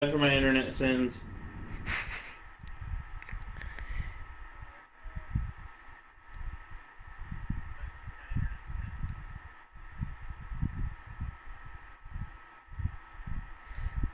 For my internet sins.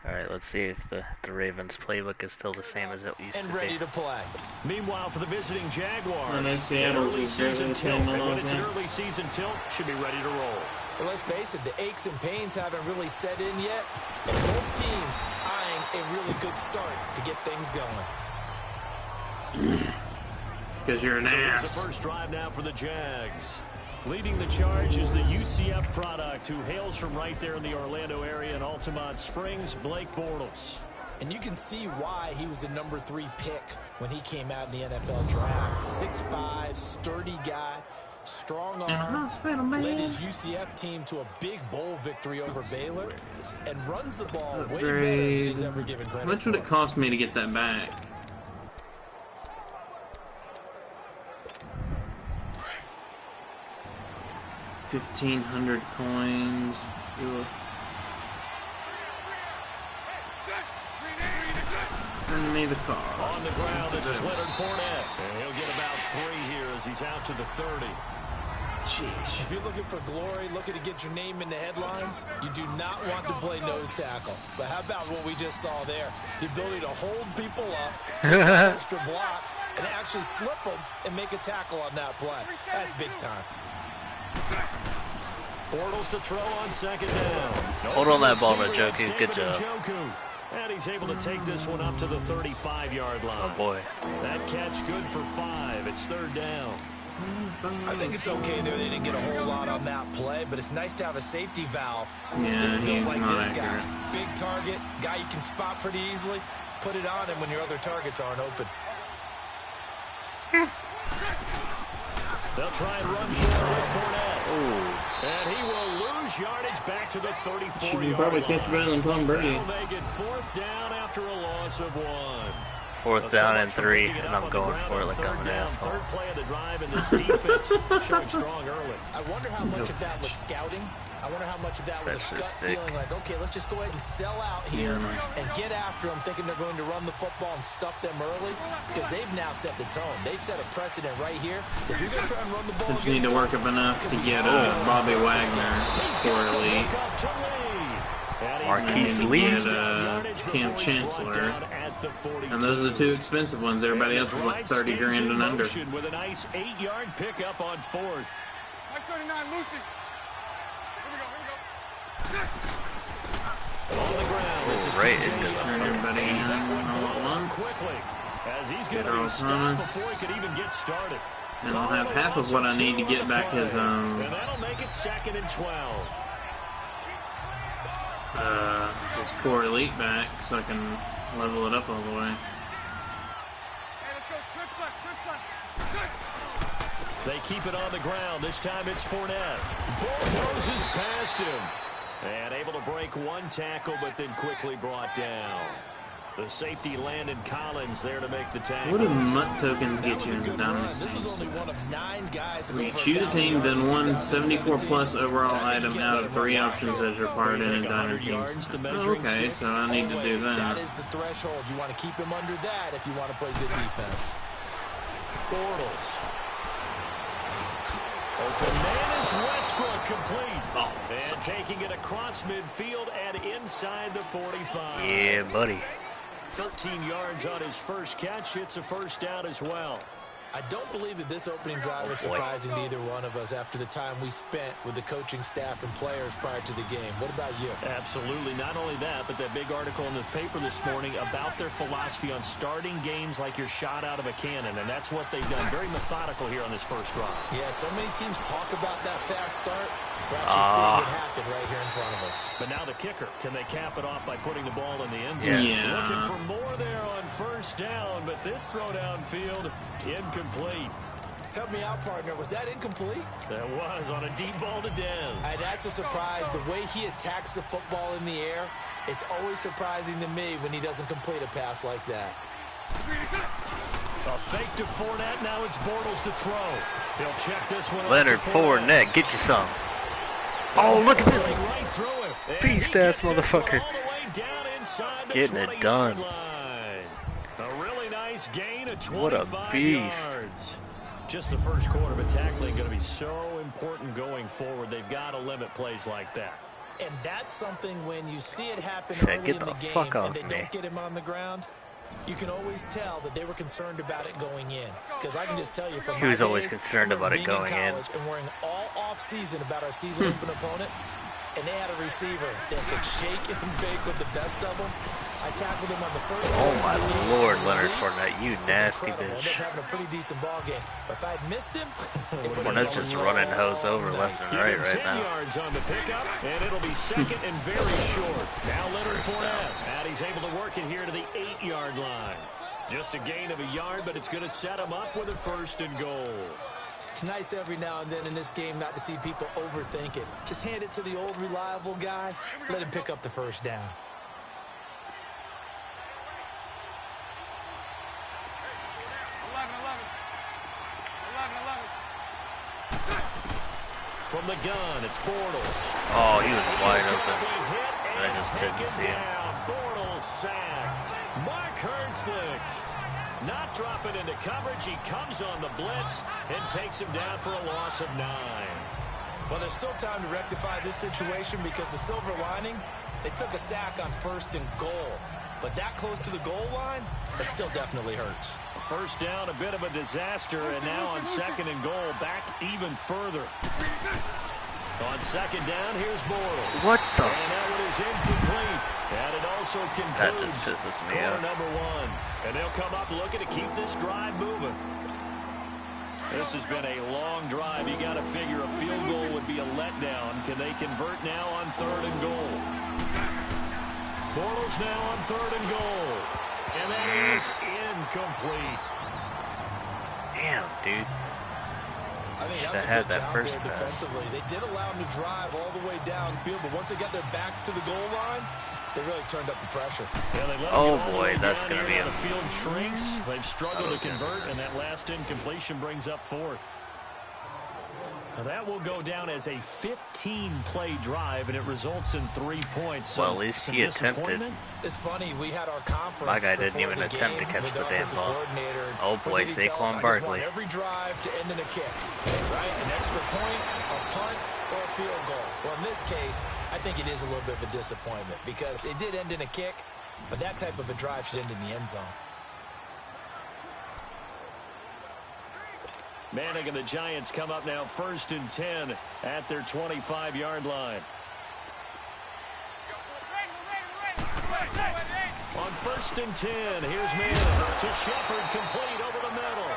Alright, let's see if the Ravens playbook is still the same as it used to be. And ready to play. Meanwhile, for the visiting Jaguars, I know Seattle's early season tilt. And when it's an offense. early season tilt, should be ready to roll. But let's face it, the aches and pains haven't really set in yet. And both teams eyeing a really good start to get things going. Because you're an So ass. it's the first drive now for the Jags. Leading the charge is the UCF product who hails from right there in the Orlando area in Altamont Springs, Blake Bortles. And you can see why he was the number 3 pick when he came out in the NFL draft. 6'5", sturdy guy, strong arm, led his UCF team to a big bowl victory over Baylor, and runs the ball way better than he's ever given credit How much would it cost me to get that back? $1,500 coins. Ugh. Send me the car. On the ground, this is Leonard Fournette. And he'll get about 3 here as he's out to the 30. Jeez. If you're looking for glory, looking to get your name in the headlines, you do not want to play nose tackle. But how about what we just saw there? The ability to hold people up, take extra blocks, and actually slip them and make a tackle on that play. That's big time. Bortles to throw on second down. Hold on that ball, Njoku. Good job. And he's able to take this one up to the 35-yard line. Oh boy. That catch good for 5. It's third down. I think it's okay there. They didn't get a whole lot on that play, but it's nice to have a safety valve. Yeah, Just built he's like not this accurate. guy. Big target, guy you can spot pretty easily. Put it on him when your other targets aren't open. They'll try and run forward with Fournette. Ooh. And he will lose yardage back to the 34-yard line. Probably catch better than Tom Brady. That'll make it 4th down after a loss of 1. 4th down and 3, and I'm going for it like I'm an asshole. Third play of the drive, and this defense showing strong early. I wonder how much of that was scouting. I wonder how much of that was That's a gut just thick. feeling like, okay, let's just go ahead and sell out here and get after them, thinking they're going to run the football and stuff them early, because they've now set the tone. They've set a precedent right here. If you're going to try and run the ball Just need to work up enough to get Bobby Wagner score elite. Marquise And Lee. get Cam Chancellor. And those are the 2 expensive ones. Everybody else is like 30 grand and under. With a nice 8-yard pickup on 4th. 39, Lucy. On the ground, this is right TJ into the Yeldon. Everybody in That one all at going once. quickly, as he's Get going to all be stopped Thomas. before he could even get started. And I'll have half of what I need to get back his And that'll make it 2nd and 12. his core elite back so I can level it up all the way. Hey, let's go. Trips left. They keep it on the ground. This time it's Fournette. Bulldozes past him. And able to break 1 tackle, but then quickly brought down. The safety Landon Collins there to make the tackle. What do mutt tokens That get was you a in the good run. dynasty? This is only one of 9 guys that When you over choose a 1,000 team, then yards in one 74 plus 2017. overall item out of 3 options as required in a dynasty. Okay, so I need to do Always, that that. is the threshold. You want to keep him under that if you want to play good defense. Bortles. Open man is Westbrook complete. And taking it across midfield and inside the 45. Yeah, buddy. 13 yards on his first catch. It's a first down as well. I don't believe that this opening drive is surprising to either one of us after the time we spent with the coaching staff and players prior to the game. What about you? Absolutely. Not only that, but that big article in the paper this morning about their philosophy on starting games like you're shot out of a cannon, and that's what they've done. Very methodical here on this first drive. Yeah, so many teams talk about that fast start. We're actually seeing it happen right here in front of us. But now the kicker. Can they cap it off by putting the ball in the end zone? Yeah. Looking for more there on first down, but this throw downfield, incomplete. Help me out, partner. Was that incomplete? That was on a deep ball to Dez. That's a surprise. The way he attacks the football in the air, it's always surprising to me when he doesn't complete a pass like that. A fake to Fournette. Now it's Bortles to throw. He'll check this one. Leonard Fournette, get you some. Oh, look at this Right through it. And beast he ass gets it motherfucker. all the way down inside the Getting it done. line. A really nice gain of 25 What a beast. yards. Just the first quarter, but tackling going to be so important going forward. They've got to limit plays like that. And that's something when you see it happen Said, early "Get in the the game fuck off and they me." don't get him on the ground, you can always tell that they were concerned about it going in. Because I can just tell you from He was my always days, concerned I remember about it being going in. college and worrying all off-season about our season open opponent, and they had a receiver that could shake and bake with the best of them. I tackled him on the first. Oh my Lord, and Leonard relief Fournette, you was nasty incredible. Ended up bitch. having a pretty decent ball game. But if I had missed him, it would have Fournette's been just a running hose long over left night. and right Give him 10 now. yards on the pickup, and it'll be second and very short. Now Leonard Fournette, and he's able to work it here to the 8-yard line. Just a gain of a yard, but it's going to set him up with a first and goal. It's nice every now and then in this game not to see people overthink it. Just hand it to the old reliable guy. Let him pick up the first down. From the gun, it's Bortles. Oh, he was wide He's open. gonna be hit I and just didn't taken see him. down. Bortles sacked. Mark Hertzlick not dropping into coverage. He comes on the blitz and takes him down for a loss of 9. Well, there's still time to rectify this situation because the silver lining, they took a sack on first and goal. But that close to the goal line, it still definitely hurts. First down, a bit of a disaster, and now on second and goal, back even further. On second down, here's Bortles. What the? And that one is incomplete. And it also That concludes just pisses me quarter off. number 1. And they'll come up looking to keep this drive moving. This has been a long drive. You got to figure a field goal would be a letdown. Can they convert now on third and goal? Bortles now on third and goal. And that is incomplete. Damn, dude. I think that Should've was a had good that job first there pass. defensively. They did allow him to drive all the way downfield, but once they got their backs to the goal line, they really turned up the pressure. Yeah, they let Oh, him get all boy, the way that's down gonna here. be Now a- the field shrinks. They've struggled to Okay. convert, and that last incompletion brings up fourth. Now that will go down as a 15-play drive, and it results in 3 points. So Well, at least some he attempted. disappointment. It's funny, we had our conference. My guy didn't before even the attempt to game catch with the damn offensive ball. coordinator, and Oh, what boy, did he tell us? Saquon I just Barkley. want every drive to end in a kick, right? An extra point, a punt, or a field goal. Well, in this case, I think it is a little bit of a disappointment because it did end in a kick, but that type of a drive should end in the end zone. Manning and the Giants come up now first and 10 at their 25-yard line. On first and 10, here's Manning to Shepard, complete over the middle.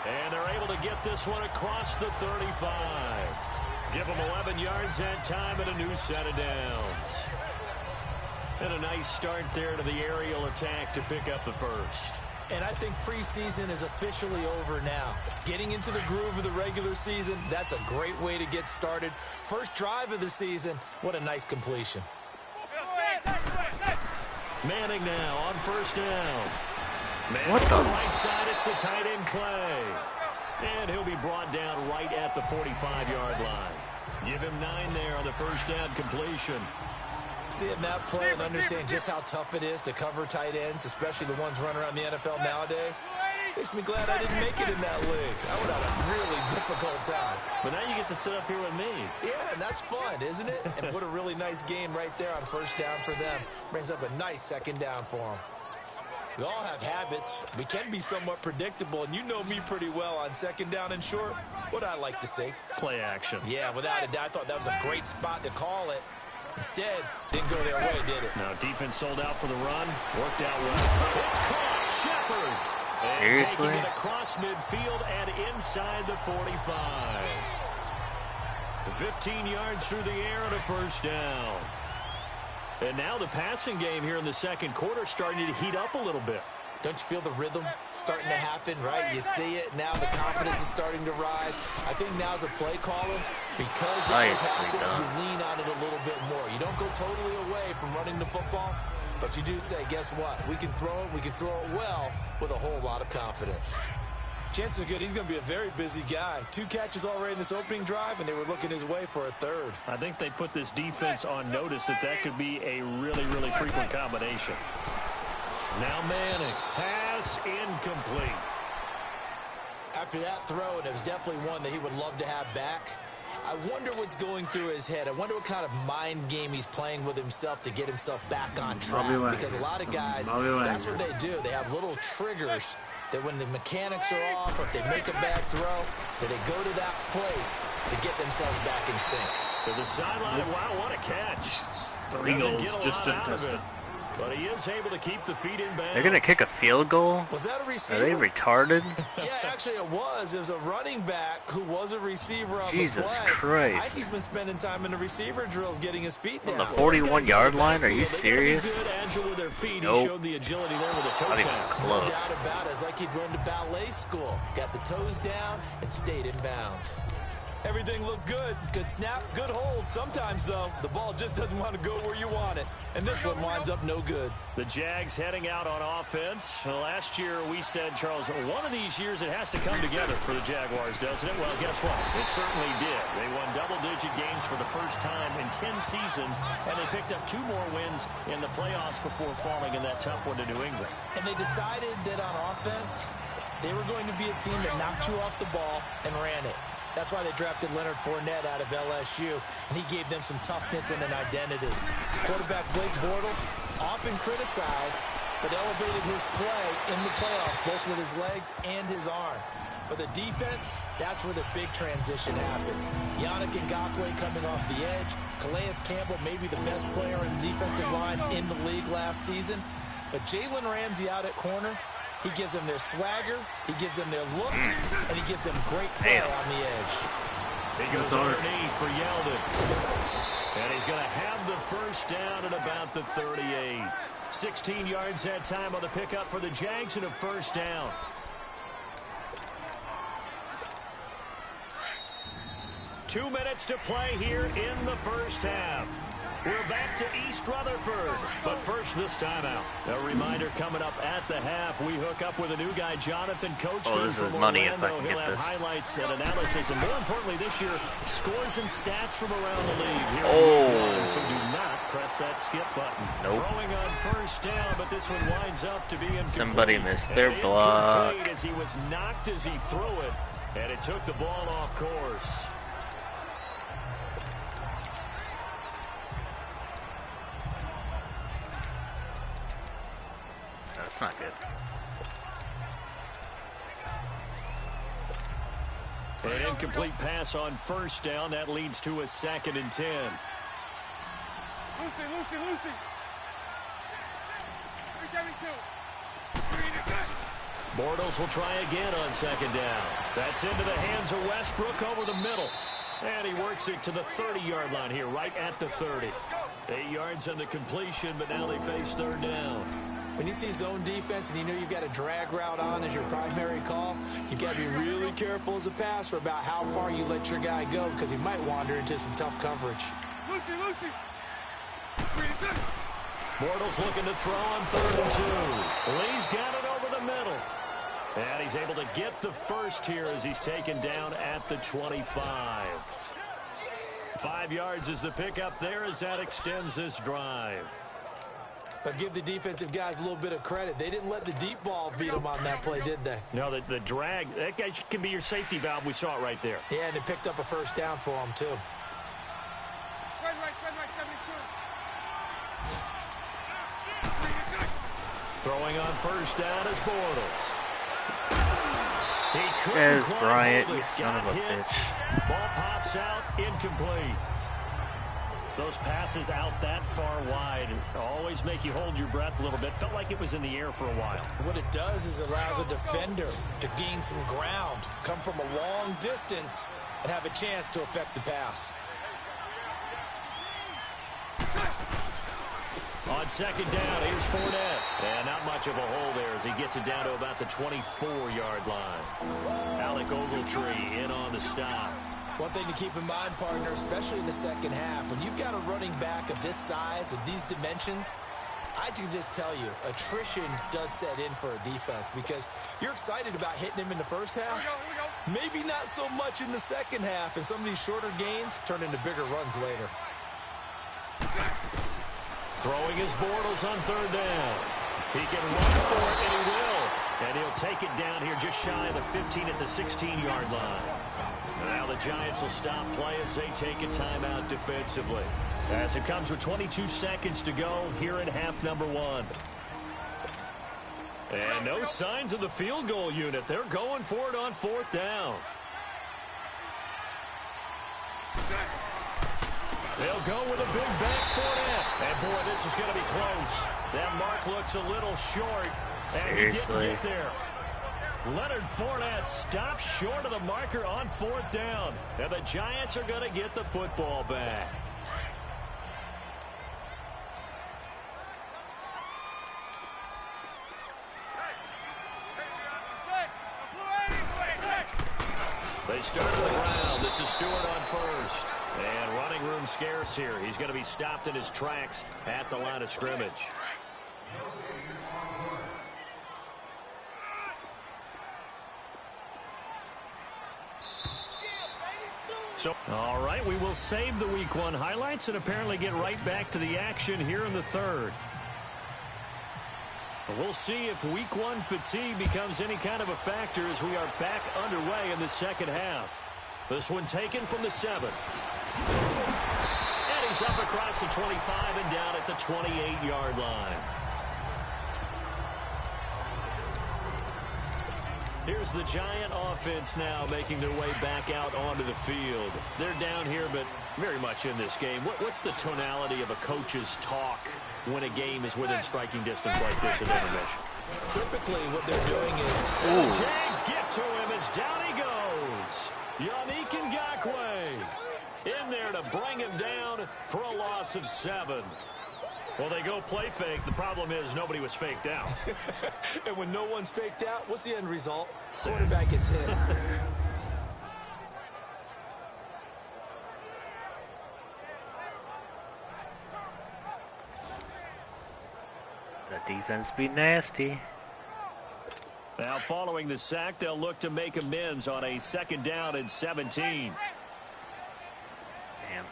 And they're able to get this one across the 35. Give them 11 yards that time and a new set of downs. And a nice start there to the aerial attack to pick up the first. And I think preseason is officially over now. Getting into the groove of the regular season, that's a great way to get started. First drive of the season, what a nice completion. Manning now on first down. Manning What the? on the right side, it's the tight end Clay. And he'll be brought down right at the 45-yard line. Give him 9 there on the first down completion. Seeing that play and understand just how tough it is to cover tight ends, especially the ones running around the NFL nowadays, makes me glad I didn't make it in that league. I would have a really difficult time. But now you get to sit up here with me. Yeah, and that's fun, isn't it? And what a really nice game right there on first down for them. Brings up a nice second down for them. We all have habits. We can be somewhat predictable, and you know me pretty well on second down and short. What I like to see. Play action. Yeah, without a doubt, I thought that was a great spot to call it. Instead, didn't go their way, did it? Now defense sold out for the run. Worked out well. It's caught. Shepard. And Seriously? taking it across midfield and inside the 45. 15 yards through the air and a first down. And now the passing game here in the second quarter starting to heat up a little bit. Don't you feel the rhythm starting to happen, right? You see it. Now the confidence is starting to rise. I think now as a play caller, because that is Nicely happening, done. you lean on it a little bit more. You don't go totally away from running the football, but you do say, guess what? We can throw it. We can throw it well with a whole lot of confidence. Chances are good he's going to be a very busy guy. 2 catches already in this opening drive, and they were looking his way for a 3rd. I think they put this defense on notice that could be a really, really frequent combination. Now Manning. Pass incomplete. After that throw, and it was definitely one that he would love to have back, I wonder what's going through his head. I wonder what kind of mind game he's playing with himself to get himself back on track. Because a lot of guys, that's what they do. They have little triggers that when the mechanics are off or if they make a bad throw, that they go to that place to get themselves back in sync. To the sideline. Wow, what a catch. Three goals just to test it. But he is able to keep the feet in bounds. They're going to kick a field goal? Was that a receiver? Are they retarded? Yeah, actually it was. It was a running back who was a receiver on Jesus the play. Christ. I think he's been spending time in the receiver drills getting his feet down. On the 41-yard line? Are you serious? Good, agile with their feet. Nope. He showed the agility there with a toe Not even tap. close. No doubt about it. It's like he'd run to ballet school. Got the toes down and stayed in bounds. Everything looked good. Good snap, good hold. Sometimes, though, the ball just doesn't want to go where you want it. And this one winds up no good. The Jags heading out on offense. Well, last year we said, Charles, one of these years it has to come together for the Jaguars, doesn't it? Well, guess what? It certainly did. They won double-digit games for the first time in 10 seasons, and they picked up 2 more wins in the playoffs before falling in that tough one to New England. And they decided that on offense, they were going to be a team that knocked you off the ball and ran it. That's why they drafted Leonard Fournette out of LSU, and he gave them some toughness and an identity. Quarterback Blake Bortles, often criticized, but elevated his play in the playoffs, both with his legs and his arm. But the defense, that's where the big transition happened. Yannick Ngakoue coming off the edge. Calais Campbell, maybe the best player in the defensive line in the league last season. But Jalen Ramsey out at corner, he gives them their swagger, he gives them their look, and he gives them great play on the edge. He goes underneath for Yeldon. And he's going to have the first down at about the 38. 16 yards that time on the pickup for the Jags and a first down. Two minutes to play here in the first half. We're back to East Rutherford, but first this timeout. A reminder coming up at the half, we hook up with a new guy, Jonathan Coachman this is from money Orlando. if I can He'll get have this. highlights and analysis, and more importantly this year, scores and stats from around the league. Here Oh. so do not press that skip button. Nope. Throwing on first down, but this one winds up to be incomplete. Somebody missed their And block. incomplete as he was knocked as he threw it, and it took the ball off course. That's not good. An incomplete pass on first down. That leads to a 2nd and 10. Lucy. 372. Bortles will try again on 2nd down. That's into the hands of Westbrook over the middle. And he works it to the 30-yard line here, right at the 30. 8 yards on the completion, but now they face 3rd down. When you see zone defense and you know you've got a drag route on as your primary call, you've got to be really careful as a passer about how far you let your guy go because he might wander into some tough coverage. Lucy. 3-6. Bortles looking to throw on 3rd and 2. Lee's got it over the middle. And he's able to get the first here as he's taken down at the 25. 5 yards is the pickup there as that extends this drive. But give the defensive guys a little bit of credit. They didn't let the deep ball beat them on that play, did they? No, the drag, that guy can be your safety valve. We saw it right there. Yeah, and it picked up a first down for them, too. Spread right, 72. Throwing on first down is Bortles. He couldn't Des quite Bryant, hold you it. son Got of a hit. bitch. Ball pops out, incomplete. Those passes out that far wide always make you hold your breath a little bit. Felt like it was in the air for a while. What it does is allows a defender to gain some ground, come from a long distance, and have a chance to affect the pass. On 2nd down, here's Fournette. And not much of a hole there as he gets it down to about the 24-yard line. Alec Ogletree in on the stop. One thing to keep in mind, partner, especially in the second half, when you've got a running back of this size, of these dimensions, I can just tell you, attrition does set in for a defense because you're excited about hitting him in the first half. Here we go. Maybe not so much in the second half, and some of these shorter gains turn into bigger runs later. Throwing his Bortles on third down. He can run for it, and he will. And he'll take it down here just shy of the 15 at the 16-yard line. Now the Giants will stop play as they take a timeout defensively. As it comes with 22 seconds to go here in half number 1. And no signs of the field goal unit. They're going for it on fourth down. They'll go with a big bank Fournette. And boy, this is going to be close. That mark looks a little short. And he didn't get there. Leonard Fournette stops short of the marker on fourth down. And the Giants are going to get the football back. They start on the ground. This is Stewart on first. And running room scarce here. He's going to be stopped in his tracks at the line of scrimmage. So, all right, we will save the Week 1 highlights and apparently get right back to the action here in the third. We'll see if Week 1 fatigue becomes any kind of a factor as we are back underway in the second half. This one taken from the 7. And he's up across the 25 and down at the 28-yard line. Here's the Giant offense now making their way back out onto the field. They're down here, but very much in this game. What's the tonality of a coach's talk when a game is within striking distance like this at intermission? Typically, what they're doing is... The Jags get to him as down he goes. Yannick Ngakoue in there to bring him down for a loss of 7. Well, they go play fake. The problem is nobody was faked out. And when no one's faked out, what's the end result? Quarterback gets hit. The defense be nasty. Now, following the sack, they'll look to make amends on a 2nd down and 17. Damn.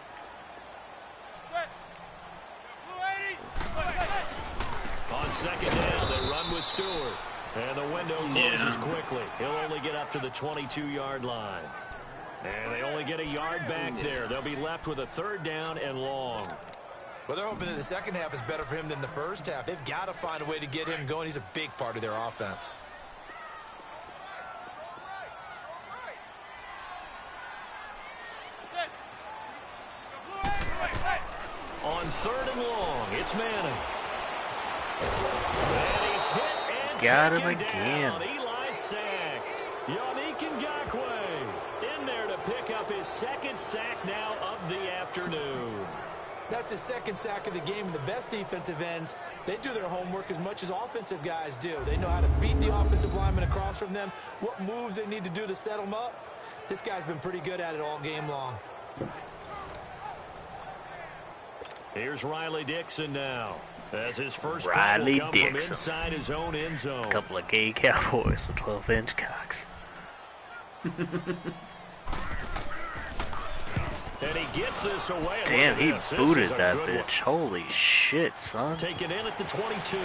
On 2nd down, they run with Stewart. And the window closes quickly. He'll only get up to the 22-yard line. And they only get a yard back there. They'll be left with a 3rd down and long. Well, they're hoping that the second half is better for him than the first half. They've got to find a way to get him going. He's a big part of their offense. On 3rd and long, it's Manning. And he's hit and got him taken again. down. Eli sacked. Yannick Ngakoue in there to pick up his 2nd sack now of the afternoon. That's his 2nd sack of the game. And the best defensive ends, they do their homework as much as offensive guys do. They know how to beat the offensive lineman across from them, what moves they need to do to set them up. This guy's been pretty good at it all game long. Here's Riley Dixon now. As his first Riley come Dixon. From inside his own end zone. A couple of gay cowboys with 12-inch cocks. And he gets this away. Damn, he This booted is a that good one. bitch. Holy shit, son. Take it in at the 22.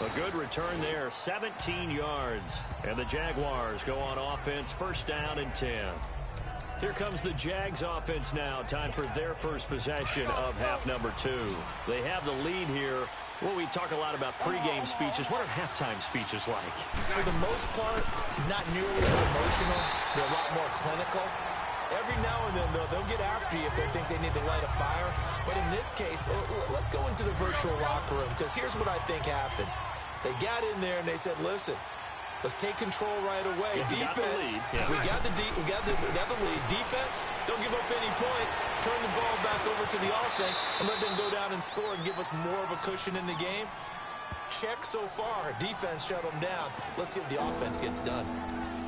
A good return there, 17 yards. And the Jaguars go on offense, 1st down and 10. Here comes the Jags offense now. Time for their first possession of half number 2. They have the lead here. Well, we talk a lot about pregame speeches. What are halftime speeches like? For the most part, not nearly as emotional. They're a lot more clinical. Every now and then, they'll get after you if they think they need to light a fire. But in this case, let's go into the virtual locker room, because here's what I think happened. They got in there and they said, listen, let's take control right away. Yeah, Defense, we got the lead. Defense, don't give up any points. Turn the ball back over to the offense and let them go down and score and give us more of a cushion in the game. Check so far. Defense shut them down. Let's see if the offense gets done.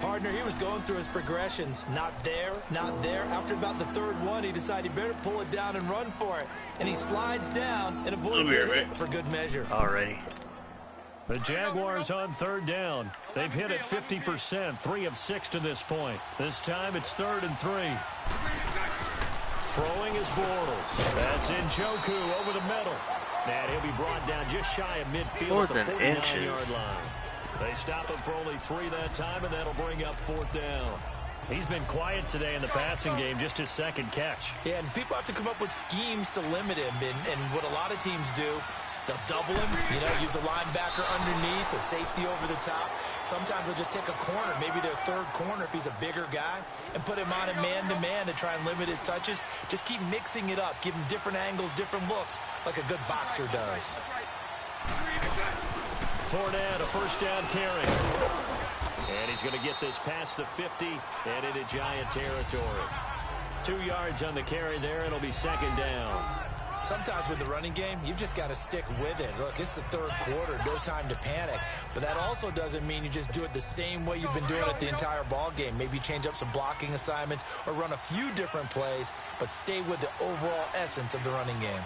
Partner, he was going through his progressions. Not there, not there. After about the third one, he decided he better pull it down and run for it. And he slides down and avoids a hit for good measure. Already. The Jaguars on third down. They've hit it 50%, 3 of 6 to this point. This time it's 3rd and 3. Throwing is Bortles. That's Njoku over the middle. And he'll be brought down just shy of midfield at the 49-yard line. They stop him for only 3 that time, and that'll bring up 4th down. He's been quiet today in the passing game, just his 2nd catch. Yeah, and people have to come up with schemes to limit him. And what a lot of teams do, they'll double him, use a linebacker underneath, a safety over the top. Sometimes they'll just take a corner, maybe their 3rd corner if he's a bigger guy, and put him on a man-to-man to try and limit his touches. Just keep mixing it up, give him different angles, different looks, like a good boxer does. Fournette, a 1st down carry. And he's going to get this past the 50 and into Giant territory. 2 yards on the carry there. It'll be 2nd down. Sometimes with the running game, you've just got to stick with it. Look, it's the 3rd quarter, no time to panic. But that also doesn't mean you just do it the same way you've been doing it the entire ball game. Maybe change up some blocking assignments or run a few different plays, but stay with the overall essence of the running game.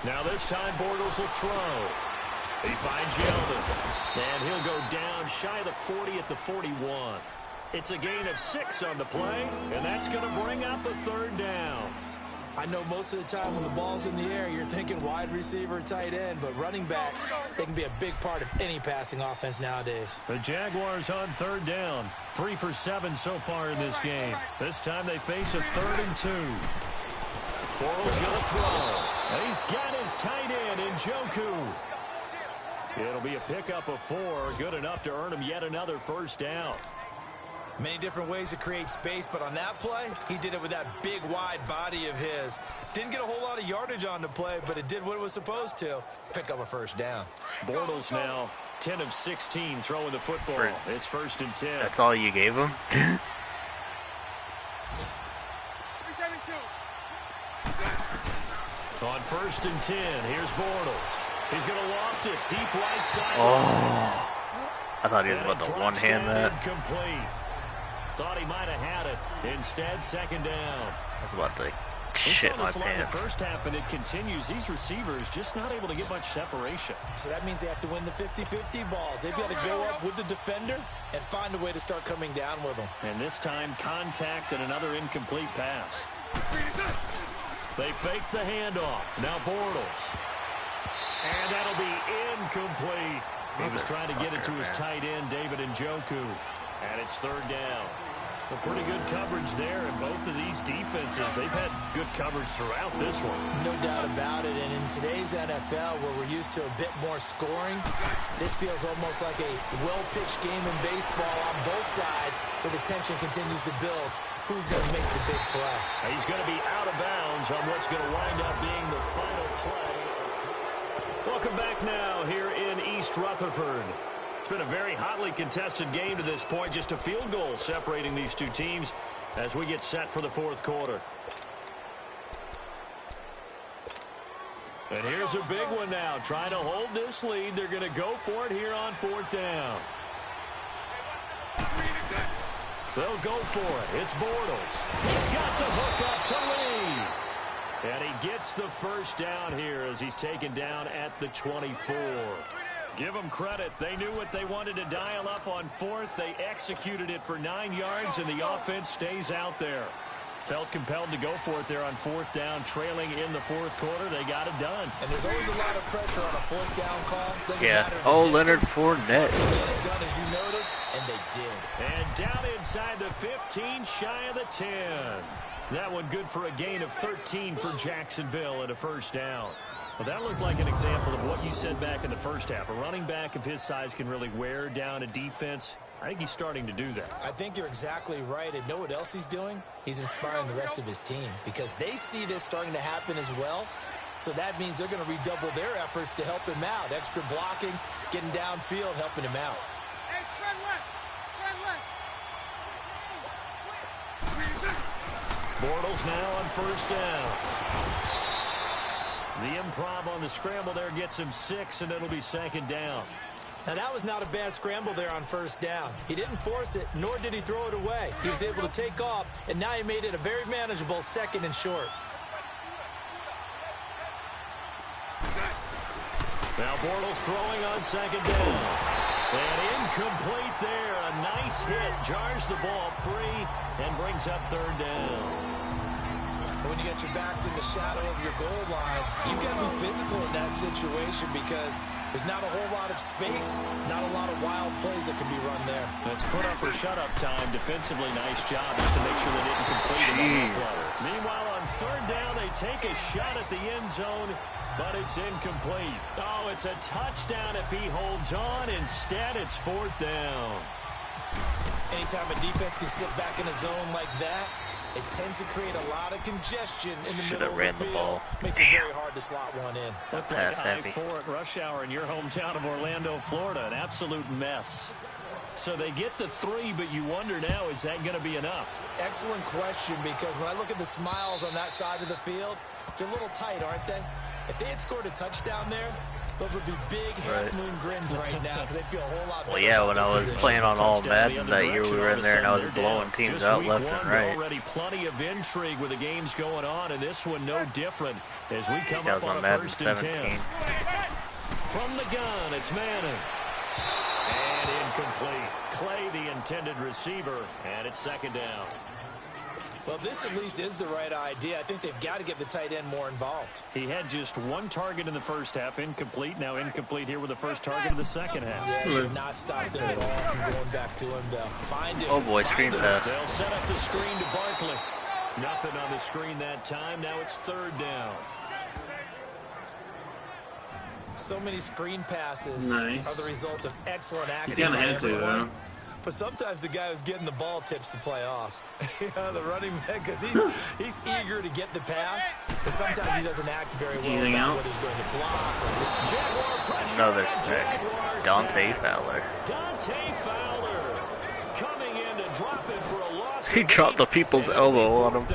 Now this time Bortles will throw. He finds Yeldon. And he'll go down shy of the 40 at the 41. It's a gain of 6 on the play, and that's going to bring up a 3rd down. I know most of the time when the ball's in the air, you're thinking wide receiver, tight end, but running backs, they can be a big part of any passing offense nowadays. The Jaguars on 3rd down. 3 for 7 so far in this game. This time they face a 3rd and 2. Bortles going to throw. And he's got his tight end in Njoku. It'll be a pickup of 4, good enough to earn him yet another 1st down. Many different ways to create space, but on that play, he did it with that big, wide body of his. Didn't get a whole lot of yardage on the play, but it did what it was supposed to. Pick up a 1st down. Bortles now 10 of 16 throwing the football. It's 1st and 10. That's all you gave him? On 1st and 10, here's Bortles. He's going to loft it deep right side. Oh, I thought he was about to one-hand that. Incomplete. Thought he might have had it. Instead, 2nd down. I was about to shit my pants. The first half, and it continues. These receivers just not able to get much separation. So that means they have to win the 50-50 balls. They've got to go up with the defender and find a way to start coming down with them. And this time, contact and another incomplete pass. They fake the handoff. Now Bortles. And that'll be incomplete. He was trying to get it to his tight end, David Njoku. And it's 3rd down. A pretty good coverage there in both of these defenses. They've had good coverage throughout this one. No doubt about it. And in today's NFL, where we're used to a bit more scoring, this feels almost like a well-pitched game in baseball on both sides, where the tension continues to build. Who's going to make the big play? He's going to be out of bounds on what's going to wind up being the final play. Welcome back now here in East Rutherford. It's been a very hotly contested game to this point. Just a field goal separating these two teams as we get set for the 4th quarter. And here's a big one now. Trying to hold this lead. They're going to go for it here on 4th down. They'll go for it. It's Bortles. He's got the hook up to Lee. And he gets the 1st down here as he's taken down at the 24. Give them credit. They knew what they wanted to dial up on 4th. They executed it for 9 yards, and the offense stays out there. Felt compelled to go for it there on 4th down, trailing in the 4th quarter. They got it done. And there's always a lot of pressure on a 4th down call. Doesn't matter Oh, the Leonard distance. Fournette. Get it done as you noted, and they did. And down inside the 15, shy of the 10. That one good for a gain of 13 for Jacksonville and a 1st down. Well, that looked like an example of what you said back in the first half. A running back of his size can really wear down a defense. I think he's starting to do that. I think you're exactly right. And know what else he's doing? He's inspiring the rest of his team because they see this starting to happen as well. So that means they're going to redouble their efforts to help him out. Extra blocking, getting downfield, helping him out. Hey, spread left. Bortles now on 1st down. The improv on the scramble there gets him 6, and it'll be 2nd down. Now, that was not a bad scramble there on 1st down. He didn't force it, nor did he throw it away. He was able to take off, and now he made it a very manageable 2nd and short. Now Bortles throwing on 2nd down. And incomplete there. A nice hit. Jars the ball free and brings up 3rd down. When you get your backs in the shadow of your goal line, you've got to be physical in that situation because there's not a whole lot of space, not a lot of wild plays that can be run there. That's put up or shut up time. Defensively, nice job just to make sure they didn't complete it on that play. Meanwhile, on 3rd down, they take a shot at the end zone, but it's incomplete. Oh, it's a touchdown if he holds on. Instead, it's 4th down. Anytime a defense can sit back in a zone like that, it tends to create a lot of congestion in the middle of the field. Ball. Makes it very hard to slot one in. Looked like I-4 at rush hour in your hometown of Orlando, Florida. An absolute mess. So they get the 3, but you wonder now, is that going to be enough? Excellent question, because when I look at the smiles on that side of the field, they're a little tight, aren't they? If they had scored a touchdown there, those would be big half-moon grins right now because they feel a whole lot better. Well, yeah, when I was playing on all Madden that year, we were in there and I was blowing teams out left and right. Already plenty of intrigue with the games going on, and this one no different as we come up on a Madden 1st and 17. 10. From the gun, it's Manning. And incomplete. Clay, the intended receiver, and it's 2nd down. Well, this at least is the right idea. I think they've got to get the tight end more involved. He had just 1 target in the 1st half, incomplete. Now incomplete here with the 1st target of the 2nd half. Yeah, should not stop them at all from going back to him. They'll find him. Oh boy, screen pass. They'll set up the screen to Barkley. Nothing on the screen that time. Now it's 3rd down. So many screen passes are the result of excellent acting. You kind of had to, though. But sometimes the guy who's getting the ball tips the play off. The running back, because he's eager to get the pass, but sometimes he doesn't act very well about what he's going to block. Jaguar pressure. Another sack. Dante Fowler. Dante Fowler coming in to drop it for a loss. He dropped the people's elbow on him.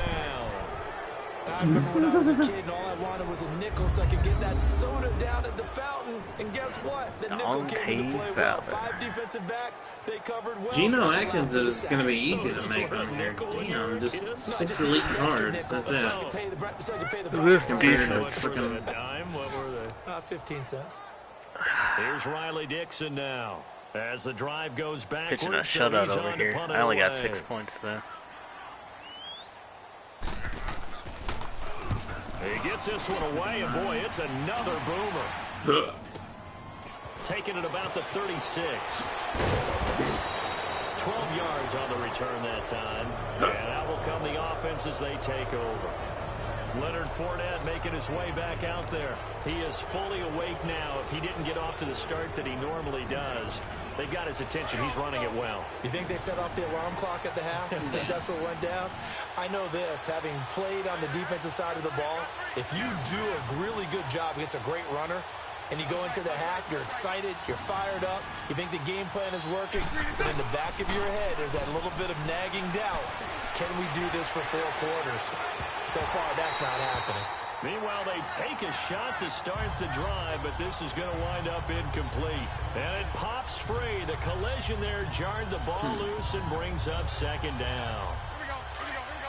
I remember when I was a kid and all I wanted was a nickel so I could get that soda down at the fountain. And guess what? The nickel came into play well. 5 defensive backs, they covered well. Geno Atkins is going to be easy to make on here. Damn, just 6 elite cards. That's it. So I could pay the Freaking What were they? 15 cents. Here's Riley Dixon now. As the drive goes backwards. Pitching a shutout over here. I only got 6 points though. He gets this one away, and boy, it's another boomer. Taking it about the 36. 12 yards on the return that time. And out will come the offense as they take over. Leonard Fournette making his way back out there. He is fully awake now. If he didn't get off to the start that he normally does, they've got his attention. He's running it well. You think they set off the alarm clock at the half? You think that's what went down? I know this, having played on the defensive side of the ball, if you do a really good job against a great runner, and you go into the half, you're excited, you're fired up, you think the game plan is working, but in the back of your head, there's that little bit of nagging doubt. Can we do this for 4 quarters? So far, that's not happening. Meanwhile, they take a shot to start the drive, but this is going to wind up incomplete. And it pops free. The collision there jarred the ball loose and brings up 2nd down.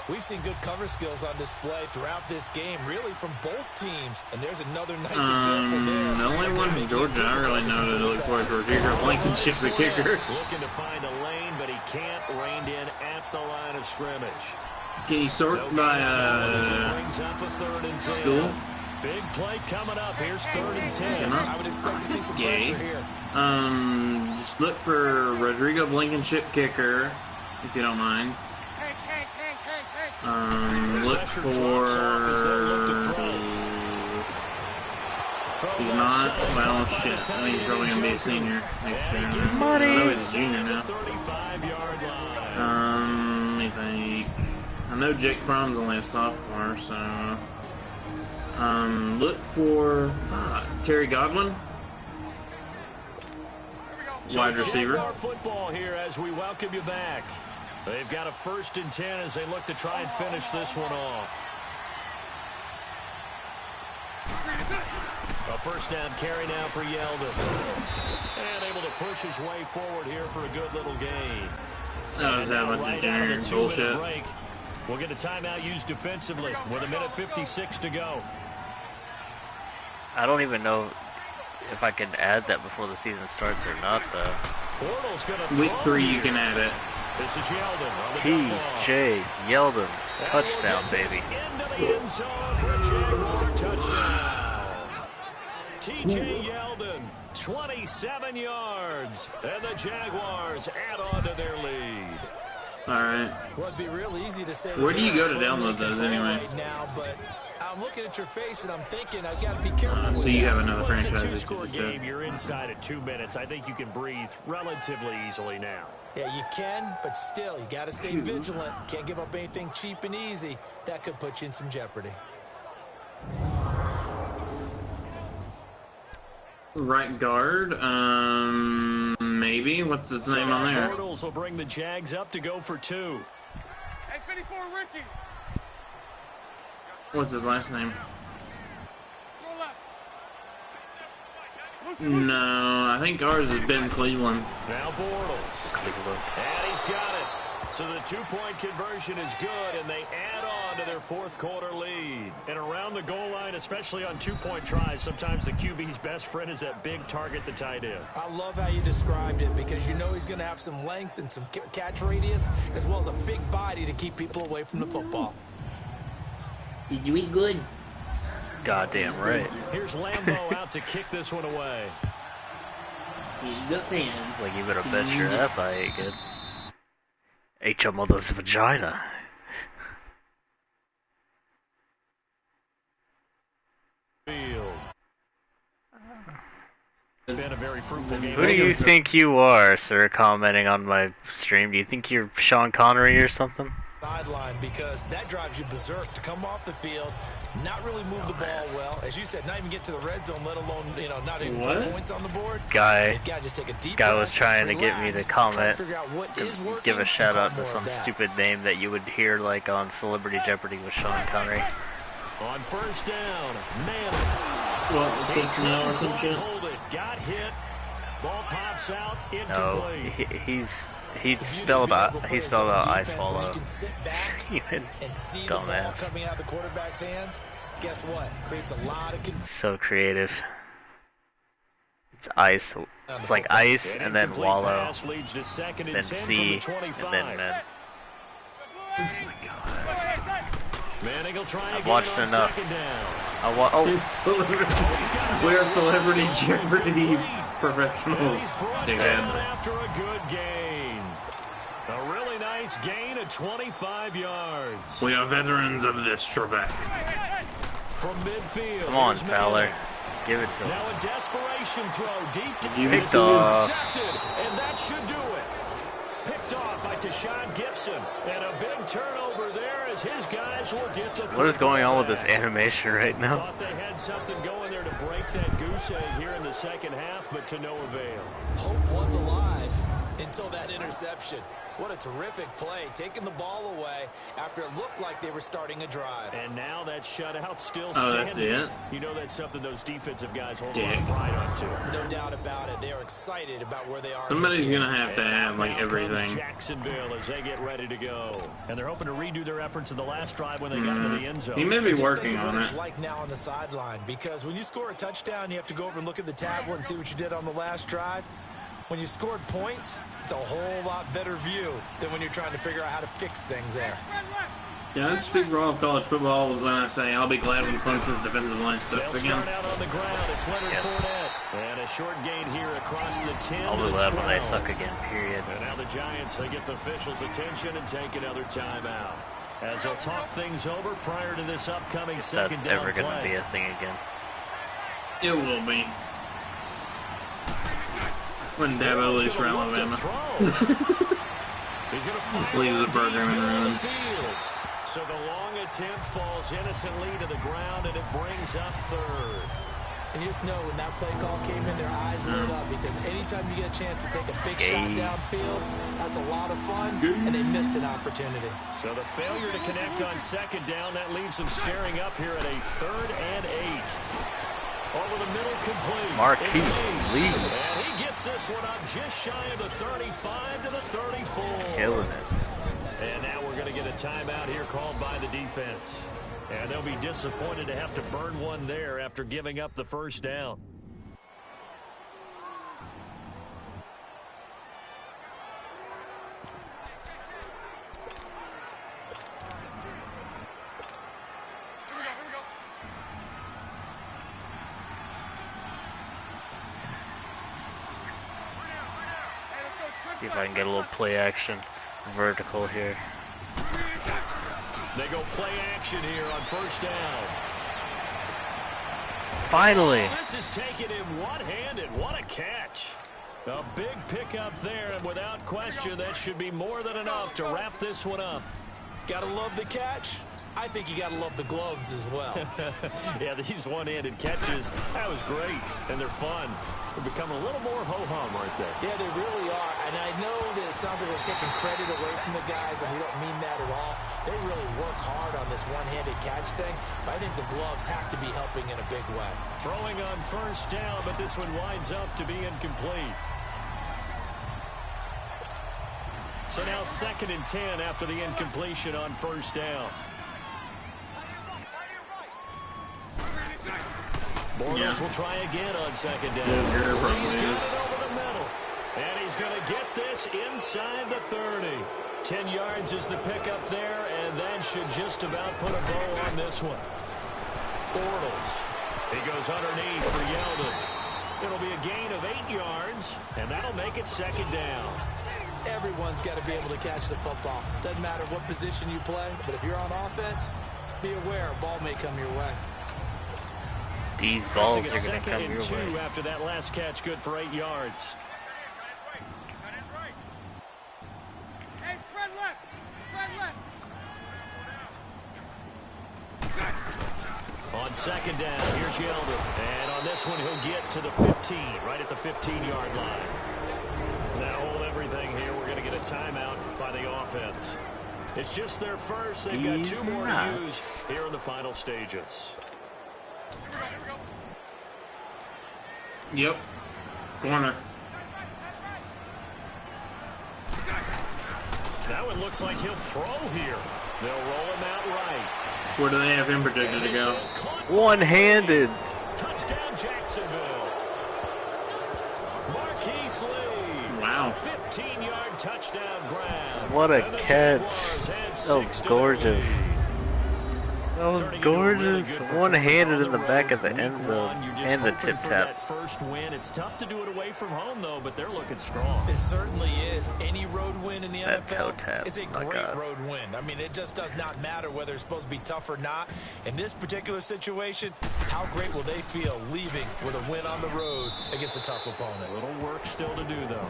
We've seen good cover skills on display throughout this game, really from both teams. And there's another nice example there. The only one from Georgia I really know to look for is Rodrigo Blankenship, the kicker. Looking to find a lane, but he can't rein in at the line of scrimmage. Can you sort by school? Big play coming up. Here's 3rd and 10. I would expect to see some pressure here. Just look for Rodrigo Blankenship, kicker, if you don't mind. Look for he's not, well, shit, I think he's probably going to be a senior next year. I know he's a junior now. Let me think. I know Jake Fromm's only a sophomore, so look for Terry Godwin, wide receiver. Football here as we welcome you back. They've got a 1st and 10 as they look to try and finish this one off. A first down carry now for Yeldon. And able to push his way forward here for a good little gain. That was that much Right of out of the generic 2-minute bullshit. break. We'll get a timeout used defensively with 1:56 to go. I don't even know if I can add that before the season starts or not, though. Bortles gonna Week throw 3, you here. can add it. This is Yeldon on the T.J. Yeldon, touchdown, baby. Into the end zone for a Jaguar touchdown. T.J. Yeldon, 27 yards, and the Jaguars add on to their lead. Alright. Well, it'd be real easy to say. Where do you go to firmly download those controlled anyway? Right now, but I'm looking at your face and I'm thinking I've got to be careful. So with you that. have another Well, it's a franchise. two-score that you game. You're inside at 2 minutes. I think you can breathe relatively easily now. Yeah, you can, but still, you got to stay vigilant. Can't give up anything cheap and easy. That could put you in some jeopardy. Right guard, maybe. What's his name on there? Bortles will bring the Jags up to go for 2. Hey, 54, Ricky. What's his last name? Go left. Lucy. No, I think ours is Ben Cleveland. Now Bortles. Cleveland. And he's got it. So the two-point conversion is good, and they add on to their fourth-quarter lead. And around the goal line, especially on two-point tries, sometimes the QB's best friend is that big target, the tight end. I love how you described it because you know he's going to have some length and some catch radius as well as a big body to keep people away from the football. Did you eat good? Goddamn right. Here's Lambeau out to kick this one away. Good fans. Like, you better bet your ass I ate good. Ate your mother's vagina. Field. Been a very fruitful game. Who do you think you are, sir, commenting on my stream? Do you think you're Sean Connery or something? Sideline because that drives you berserk to come off the field, not really move the ball well. As you said, not even get to the red zone, let alone, not even put points on the board. Guy Just take a deep was breath, trying to get me to comment, figure out what is working, give a shout out to more some of that. stupid name that you would hear like on Celebrity Jeopardy with Sean Connery. On first down, Manning. Well, He it's now or couldn't some quite shit. hold it. Got hit. Ball pops out. No, Incomplete. he spelled out I swallow. You can sit back Even and see the ball dumbass. coming out of the quarterback's hands. Guess what? Creates a lot of confusion. So creative. It's ice. It's like ice An and then incomplete wallow, pass leads to second and then 10 C, from the and 25. then men. Oh my god. Manning will try I've again watched on enough. second down. We're Celebrity Jeopardy professionals, And he's brought down dickhead. after a good gain. A really nice gain of 25 yards. We are veterans of this Trebek. From midfield. Come on, here's Fowler. Manning. Give it to him. Now a desperation throw deep to You this picked is off. intercepted, and that should do it. Picked off by Tashawn Gibson, and a big turnover there as his guys will get the What is going on with this back. animation right now? Thought they had something going there to break that goose egg here in the second half, but to no avail. Hope was alive until that interception. What a terrific play, taking the ball away after it looked like they were starting a drive. And now that shutout still Oh, standing. that's it? You know that's something those defensive guys hold a lot Dick. of pride onto. No doubt about it. They are excited about where they are. Somebody's in this gonna have to have like Now comes everything. Jacksonville as they get ready to go. And they're hoping to redo their efforts in the last drive when they got into the end zone. He may be Just working think of on what it. it's like now on the sideline, because when you score a touchdown, you have to go over and look at the tablet and see what you did on the last drive. When you scored points, it's a whole lot better view than when you're trying to figure out how to fix things there. Yeah, I speak for all of college football when I say I'll be glad when Clemson's defensive line They'll sucks again. start out on the ground. It's Leonard Yes. Fournette. And a short gain here across the 10 I'll to be the glad when they 12. suck again, period. And now the Giants, they get the officials' attention and take another timeout. As they'll talk things over prior to this upcoming If second that's down ever going to play. be a thing again. It will be. When Dabo leaves for Alabama. He's gonna fire Leaves the one program deep in into the ruin. field. So the long attempt falls innocently to the ground, and it brings up third. And you just know when that play call came in, their eyes lit up, because anytime you get a chance to take a big shot downfield, that's a lot of fun, and they missed an opportunity. So the failure to connect on second down, that leaves them staring up here at a 3rd and 8. Over the middle, complete. Marquise Lee. And he gets this one up just shy of the 35 to the 34. Killing it. And now we're going to get a timeout here called by the defense. And they'll be disappointed to have to burn one there after giving up the first down. See if I can get a little play action vertical here. They go play action here on first down. Finally! This is taken him one-handed. What a catch. A big pickup there, and without question, that should be more than enough to wrap this one up. Gotta love the catch. I think you gotta love the gloves as well. Yeah, these one-handed catches, that was great, and they're fun. They're becoming a little more ho-hum right there. Yeah, they really are. And I know that it sounds like we're taking credit away from the guys, and we don't mean that at all. They really work hard on this one-handed catch thing, but I think the gloves have to be helping in a big way. Throwing on first down, but this one winds up to be incomplete. So now 2nd and 10 after the incompletion on first down. Bortles will try again on 2nd down. He's got it over the middle. And he's going to get this inside the 30. 10 yards is the pickup there, and that should just about put a bow on this one. Bortles. He goes underneath for Yeldon. It'll be a gain of 8 yards, and that'll make it 2nd down. Everyone's got to be able to catch the football. Doesn't matter what position you play, but if you're on offense, be aware a ball may come your way. These balls are going to come your 2nd and 2 way. after that last catch, good for 8 yards. Hey, spread left. Spread left. On 2nd down, here's Yeldon. And on this one, he'll get to the 15, right at the 15-yard line. Now hold everything here. We're going to get a timeout by the offense. It's just their first. They've got 2 more to use here in the final stages. Yep. Corner. Now it looks like he'll throw here. They'll roll him out right. Where do they have him projected to go? One-handed. Touchdown Jacksonville. Marquise Lee. Wow. 15-yard touchdown grab. What a And the catch. Jaguars had That was 6 to gorgeous. the lead. That was Turning into a really gorgeous. good One-handed performance in the on back road. of the Week end zone. one, you're just And the hoping tip for tap. that first win. It's tough to do it away from home, though, but they're looking strong. It certainly is. Any road win in the That toe NFL tap, is a my great God. road win. I mean, it just does not matter whether it's supposed to be tough or not. In this particular situation, how great will they feel leaving with a win on the road against a tough opponent? A little work still to do, though.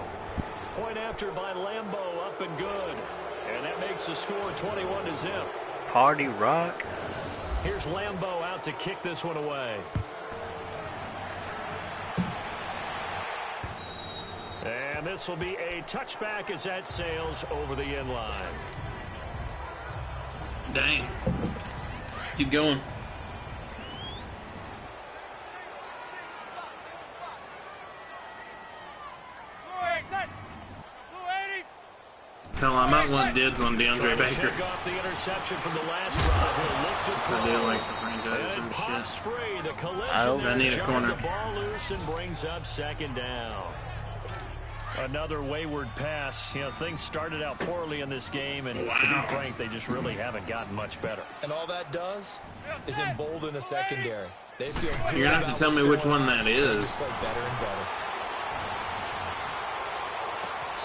Point after by Lambeau, up and good. And that makes the score 21-0. Party rock. Here's Lambeau out to kick this one away. And this will be a touchback as that sails over the end line. Dang. Keep going. Hell, I might want Dids on DeAndre Trying to Baker. shake off the interception from the last drive. He'll look to I do throw. like the franchise And it and pops shit. free. The I collision there need a jarring corner. the ball loose and brings up 2nd down. Another wayward pass. You know, things started out poorly in this game, and to be frank, they just really haven't gotten much better. And all that does is embolden a secondary. They feel good. You're gonna have to tell me which one that is. Play better and better.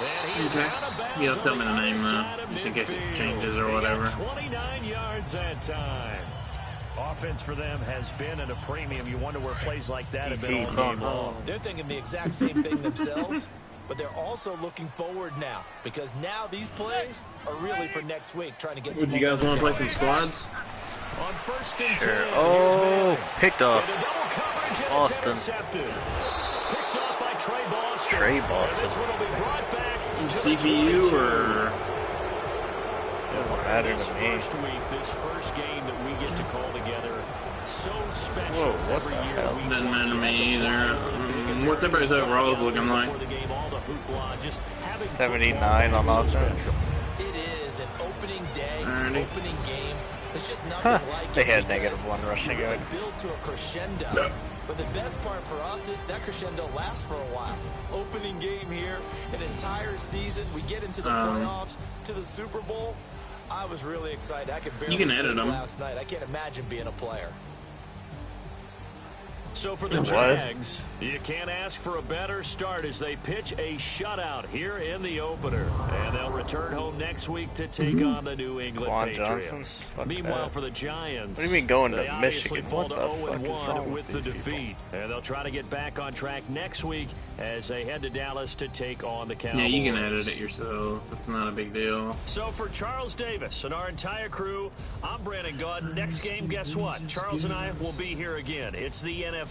And he is Okay. out of bounds You gotta tell on me the the name, outside of just in case it midfield. changes or They got whatever. 29 yards that time. Offense for them has been at a premium. You wonder where plays like that have been all game long. They're thinking the exact same thing themselves, but they're also looking forward now because now these plays are really for next week, trying to get some Would you guys want to play some squads? On 1st and 10, Sure. here's Oh, Manning. picked off. Into double coverage, and Austin. it's intercepted. Picked off by Trey Boston. Trey And Boston. this one will be brought back to the CPU 22. or Doesn't matter This to me. first week, this first game that we get to call together, So special. Whoa, what the hell? Doesn't matter to me either. What's everybody's overalls looking like? 79 on offense. It is an opening day, Alrighty. opening game. There's just nothing like They it had because -1 rushing we yard. build to a crescendo. Yep. But the best part for us is that crescendo lasts for a while. Opening game here, an entire season. We get into the playoffs, to the Super Bowl. I was really excited. I could barely You can edit sleep them. last night. I can't imagine being a player. So for the Jags, you can't ask for a better start as they pitch a shutout here in the opener. And they'll return home next week to take on the New England Quan Patriots. Johnson? Fuck Meanwhile, that. for the Giants, What do you mean going to they obviously Michigan? fall What to the fuck is 0-1 wrong with with the these defeat. And they'll try to get back on track next week as they head to Dallas to take on the Cowboys. Yeah, you can edit it yourself. It's not a big deal. So for Charles Davis and our entire crew, I'm Brandon Gauden. Next game, guess what? Charles and I will be here again. It's the NFL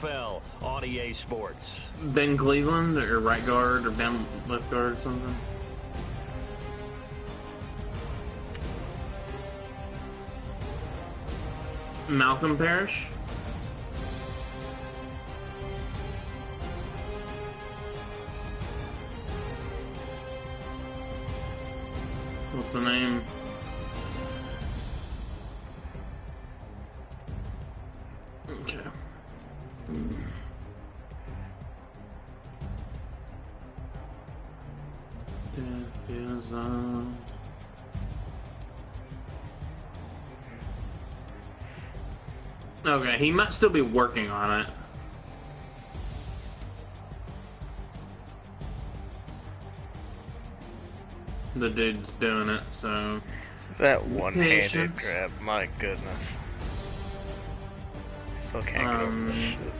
on EA Sports. Ben Cleveland, or right guard, or Ben left guard, or something. Malcolm Parrish. What's the name? Okay. Death is on. Okay, he might still be working on it. The dude's doing it, so... That one-handed Patience. grab, my goodness. Still can't get over this shit.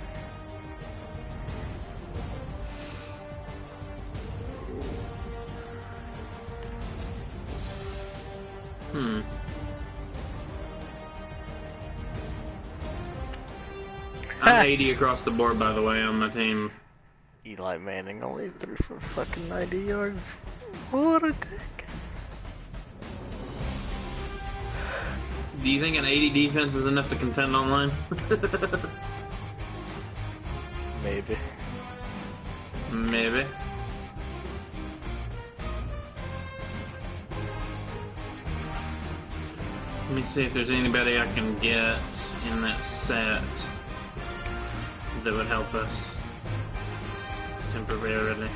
I'm 80 across the board, by the way, on my team. Eli Manning only threw for fucking 90 yards. What a dick. Do you think an 80 defense is enough to contend online? Maybe. Maybe. Let me see if there's anybody I can get in that set that would help us temporarily.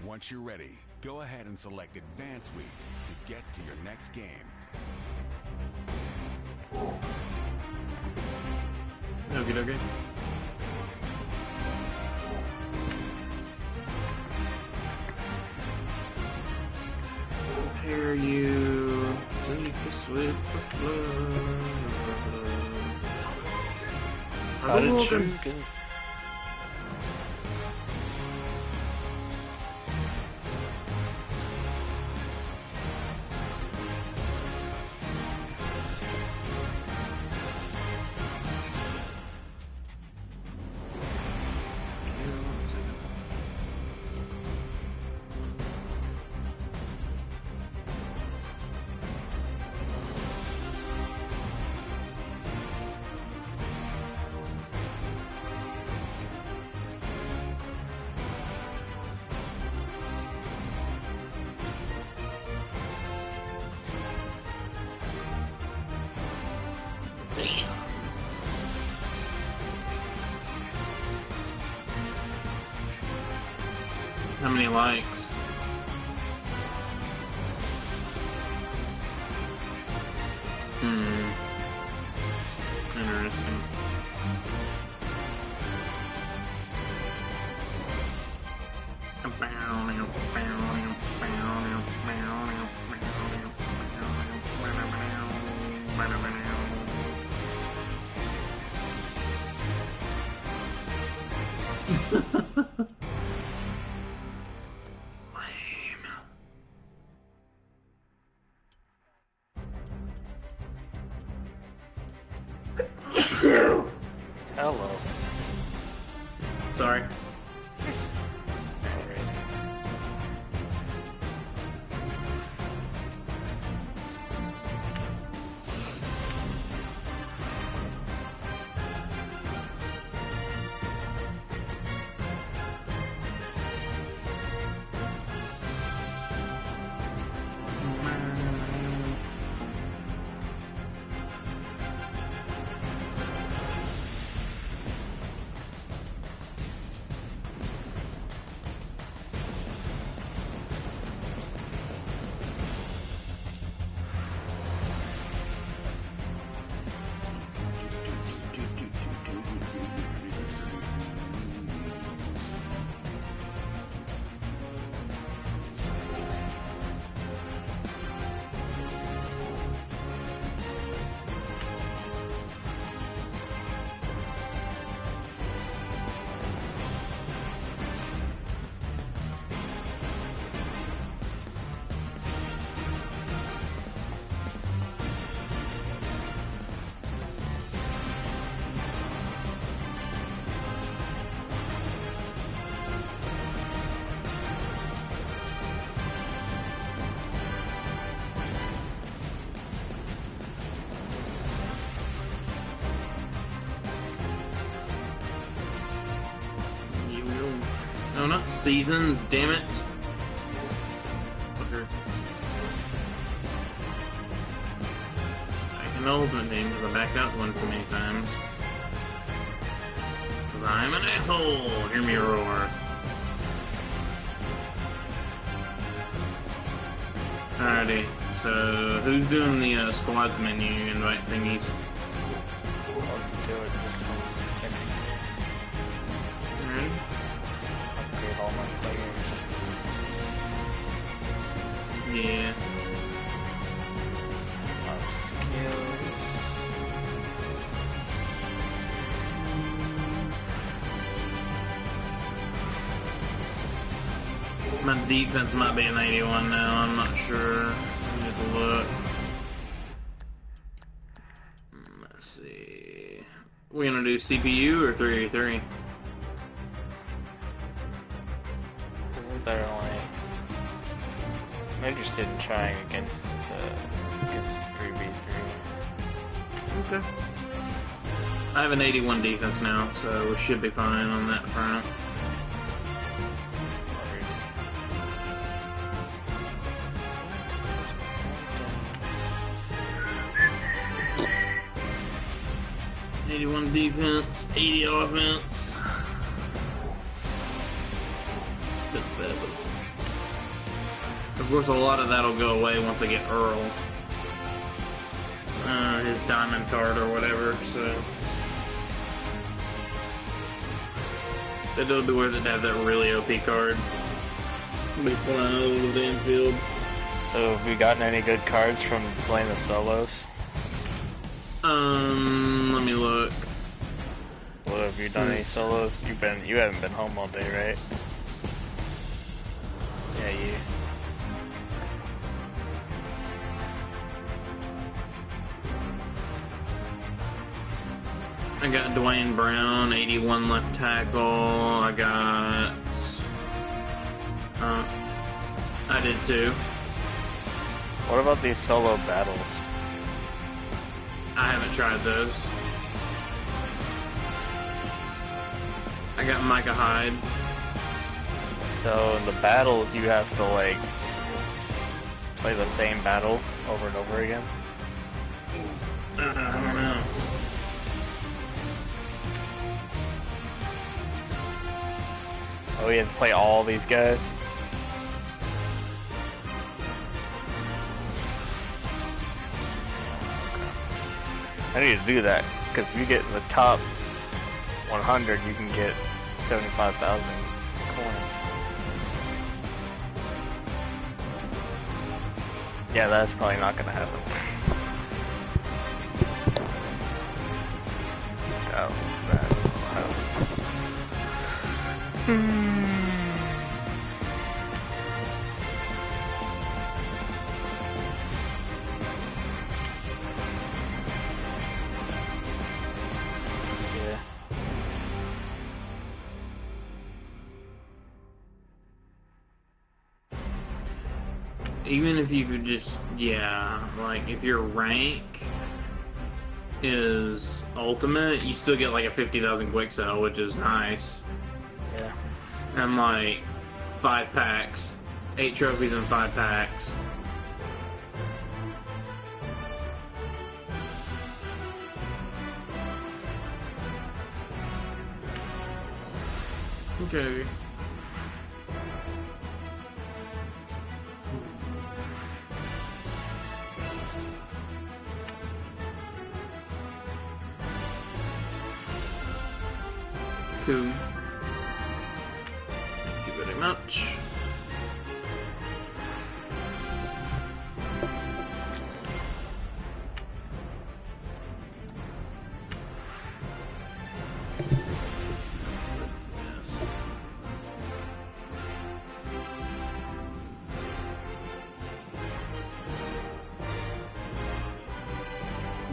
Once you're ready, go ahead and select Advance Week to get to your next game. Okay, okay. Prepare you. Take a swift blood. How did you Hadouken. get... Damn. How many likes? Interesting. Hello. Sorry. No, not seasons, damn it. Fucker. I can ultimate name because I backed out one too many times. Because I'm an asshole! Hear me roar. Alrighty, so who's doing the squads menu invite thingies? I'll do it this one. Alright. Upgrade all my players. Yeah. Up skills. My defense might be an 81 now, I'm not sure. Let me look. Let's see. We gonna do CPU or 3v3? Isn't there only... I'm interested in trying against 3v3. Okay. I have an 81 defense now, so we should be fine on that front. Defense, 80 offense. Of course, a lot of that'll go away once I get Earl. His diamond card or whatever, so. It'll be worth it to have that really OP card. Be flying all over the damn field. So, have we gotten any good cards from playing the solos? Let me look. What have you done any solos? You haven't been home all day, right? Yeah, you. I got Dwayne Brown, 81 left tackle. I got. I did too. What about these solo battles? I haven't tried those. I got Micah Hyde. So in the battles, you have to like play the same battle over and over again. I don't know. Oh, we have to play all these guys. I need to do that because if you get in the top 100, you can get 75,000 coins. Yeah, that's probably not gonna happen. Oh, that. Yeah. even if you could just, yeah, like if your rank is ultimate, you still get like a 50,000 quick sell, which is nice. Yeah. And like 5 packs, 8 trophies and 5 packs. Okay. Cool. Thank you very much. Yes.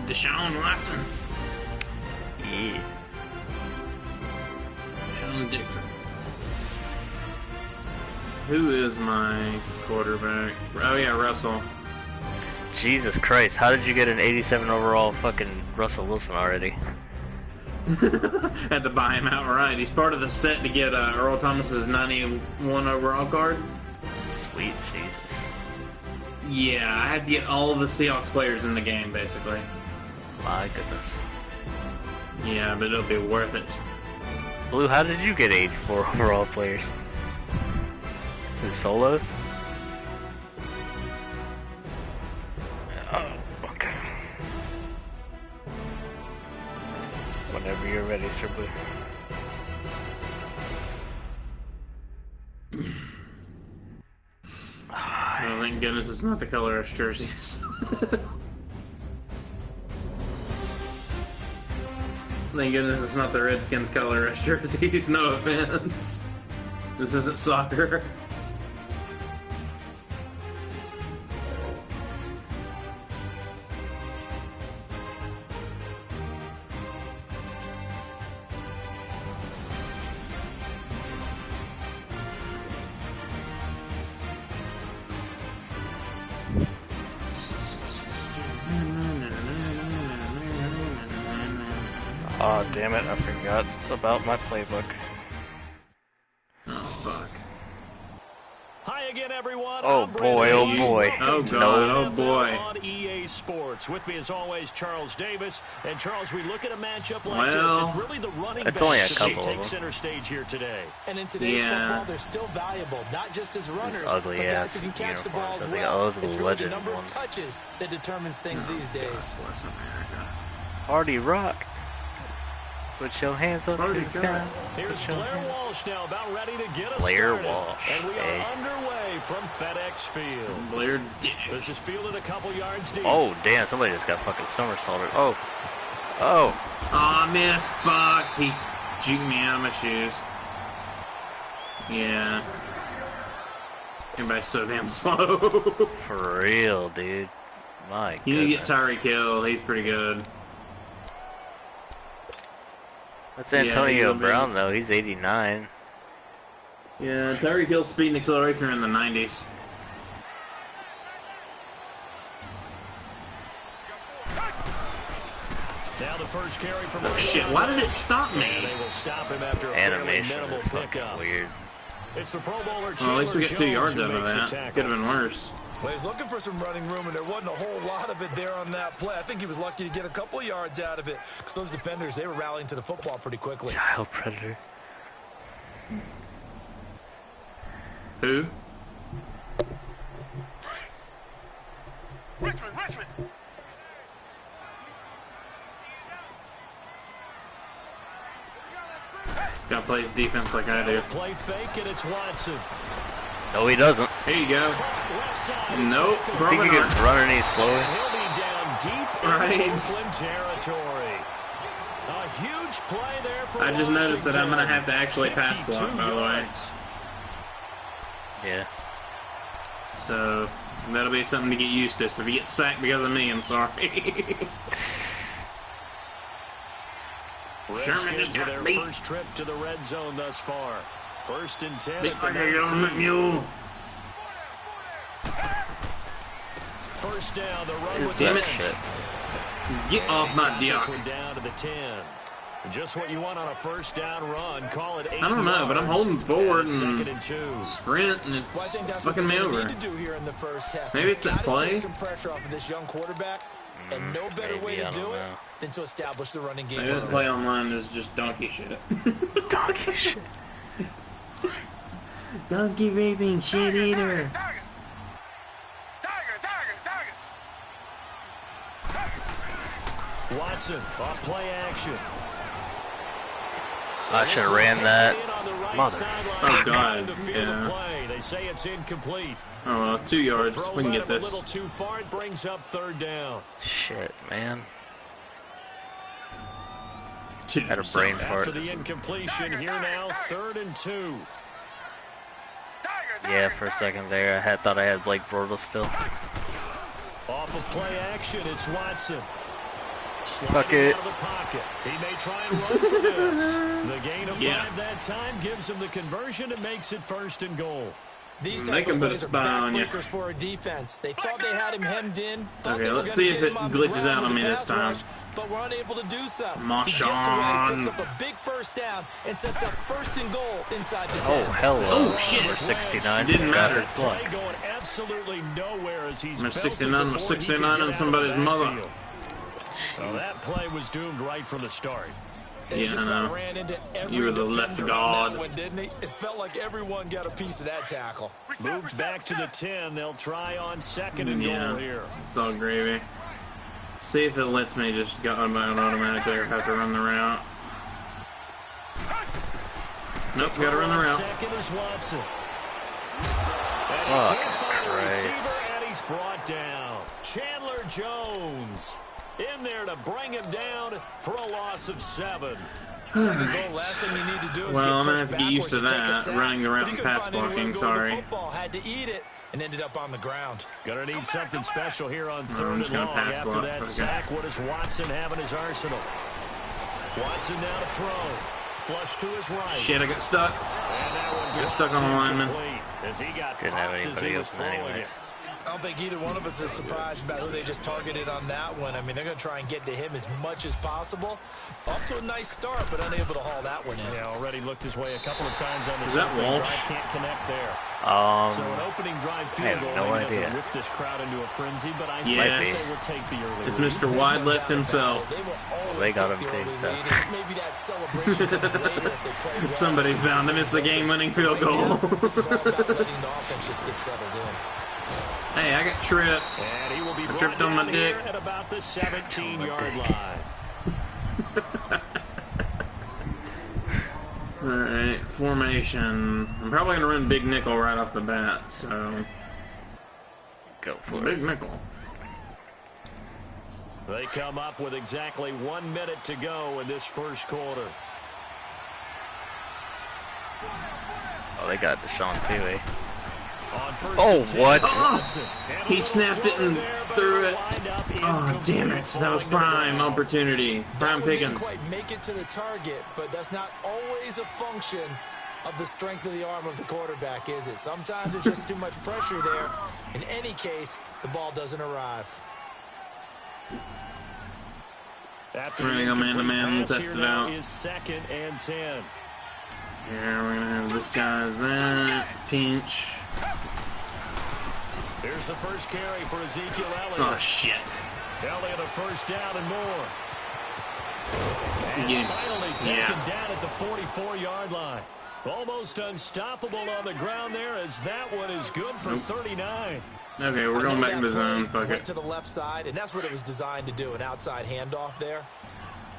Deshaun Watson. Yeah. Dixon. Who is my quarterback? Oh yeah, Russell. Jesus Christ, how did you get an 87 overall fucking Russell Wilson already? Had to buy him outright. He's part of the set to get Earl Thomas's 91 overall card. Sweet Jesus. Yeah, I had to get all of the Seahawks players in the game, basically. My goodness. Yeah, but it'll be worth it. Blue, how did you get 84 overall players? Is it solos? Oh, okay. Whenever you're ready, Sir Blue. Oh, thank goodness it's not the color of jerseys. Thank goodness it's not the Redskins color rush jerseys, no offense. This isn't soccer. Oh, damn it, I forgot about my playbook. Oh, fuck. Hi again, everyone. Oh I'm boy, Brandon oh Lee. boy. Oh god, No. oh boy. On EA Sports. With me as always, Charles Davis. And Charles, we look at a matchup like Well, this. It's really the running it's only a backs that couple of take them. center stage here today. And in today's Yeah. football, they're still valuable, not just as runners, ugly but ass guys who can catch the ball uniforms. as I think well. those are the It's really the legend number ones. of touches that determines things these days. God bless America. Party rock. Put your hands up Party to the God. sky. Here's Put your Blair hands- Walsh now about ready to get us Blair started. Walsh, And we are eh? underway from FedEx Field. Blair Dick. This is fielded a couple yards deep. Oh, damn, somebody just got fucking somersaulted. Oh. Oh. Aw, miss. Fuck. He juked me out of my shoes. Yeah. Everybody's so damn slow. For real, dude. My You need to get goodness. Tyreek Hill. He's pretty good. That's Yeah, Antonio he's Brown, amazing. though. He's 89. Yeah, Tyreek Hill's speed and acceleration are in the 90s. Now the first carry from Oh shit, why did it stop And me? they will stop him after a fairly Animation minimal is fucking pickup. weird. It's the Pro Bowler Well, at least we Chandler got 2 yards Jones out who of makes the that. tackle. Could have been worse. Well, he's looking for some running room, and there wasn't a whole lot of it there on that play. I think he was lucky to get a couple of yards out of it, because those defenders, they were rallying to the football pretty quickly. Child predator. Who? Richmond! Gotta play his defense like I do. Play fake, and it's Watson. No, he doesn't. Here you go. Left side. Nope, Think probably he could not. run any slower? He'll be down deep Right. in Oakland territory. A huge play there for I just noticed that I'm gonna Washington. have to actually pass block, 52 by the way. yards. Yeah. So, that'll be something to get used to. So if you get sacked because of me, I'm sorry. Sherman Redskins just with got their beat. first trip to the red zone thus far. 1st and 10 Beat at the like a government 19. mule. first down. The run with Damn it. Shit. Get off my dick. this one down to the 10. Just what you want on a first down run. Call it 8 I don't know, but I'm holding forward and second and 2. sprint, and Well, I think it's that's what fucking they're me gonna over. need to do here in the first half. Maybe it's that Gotta play. take some pressure off of this young quarterback, and no better way Maybe, to I do don't it know. than to establish the running game. Maybe the early. play online is just donkey shit. Donkey shit. Donkey raping shit eater. Watson off play action. I should have ran that. Mother. Oh, God, yeah. Play. They say it's incomplete. Oh, well, 2 yards. Throw We can led get him a this. little too far. It brings up third down. Shit, man. 2. Had a brain fart. After the incompletion, here now, 3rd and 2. Yeah, for a second there, I thought I had Blake Bortles still. Off of play action, it's Watson. Fuck Sliding it. out of the pocket. He may try and run for this. The gain of Yeah. 5 that time gives him the conversion and makes it 1st and goal. These They type can of put a plays are spy on you. backbreakers for a defense. They thought they had him hemmed in. Thought Okay, they were let's gonna see get if it him on the glitches ground out on with me the this pass time. rush, but we're unable to do so. He Marshawn. gets away, picks up a big first down, and sets up 1st and goal inside the 10. Oh, hello. Oh, shit. Number 69. It didn't Got matter. his blood. Play going absolutely nowhere as he's Number belted 69 was before he can 69 get on out somebody's of the mother. backfield. Well, that play was doomed right from the start. They Yeah, just I about know. ran into every You were the left defender on guard. that one, didn't he? It felt like everyone got a piece of that tackle. Moved back to the 10. They'll try on 2nd and Yeah. goal here. It's all gravy. See if it lets me just go automatically or have to run the route. Nope, gotta run the route. 2nd is Watson. And he Fuck can't find a Christ. receiver, and he's brought down. Chandler Jones in there to bring him down for a loss of 7. Second goal, last thing you need to do is Well, get I'm gonna pushed have to get used backwards to take a that, sack. running the route But he and couldn't pass find anywhere to blocking, go with the sorry. football, had to eat it and ended up on the ground. Gonna need something special here on I'm 3rd just and gonna long pass after block, that okay. sack. What does Watson have in his arsenal? Watson now to throw. Flush to his right. Shit, I got stuck. And that one Got stuck on the lineman. incomplete as he got Didn't have popped as anybody he was open throwing anyways. it. I don't think either one of us is surprised about who they just targeted on that one. I mean, they're going to try and get to him as much as possible. Off to a nice start, but unable to haul that one in. Yeah, already looked his way a couple of times on this Is that opening Walsh? drive. Can't connect there. So an opening drive field have goal no maybe idea. doesn't whip this crowd into a frenzy, but I Yes. think they will take the early It's lead. Mr. Wide Left himself. They will always They got take him the too, early so. lead, and maybe that celebration comes later if they play well. Somebody's bound to miss the game-winning field goal. This is all about letting the offense just get settled in. Hey, I got tripped. And he will be I brought tripped on my down here dick. at about the 17-yard line. Alright, formation. I'm probably going to run big nickel right off the bat, so... Go for Big it. nickel. They come up with exactly 1 minute to go in this first quarter. Oh, they got Deshaun Peewee. On first Oh, and 10, what? Watson. And a He little snapped it floater and there, but threw it'll it. wind up Oh, damn it. That was incomplete, prime falling to the ground. opportunity. Prime That one didn't Pickens. quite make it to the target, but that's not always a function of the strength of the arm of the quarterback, is it? Sometimes there's just too much pressure there. In any case, the ball doesn't arrive. After We're the gonna go incomplete man-to-man and pass, test here it now out. is 2nd and 10. Here, we're going to have this guy's that. Pinch. Here's the first carry for Ezekiel Elliott. Oh, shit. Elliott a first down and more. And Yeah. finally taken Yeah. down at the 44-yard line. Almost unstoppable on the ground there as that one is good for Nope. 39. Okay, we're going back into zone. Fuck Went it. to the left side, and that's what it was designed to do, an outside handoff there.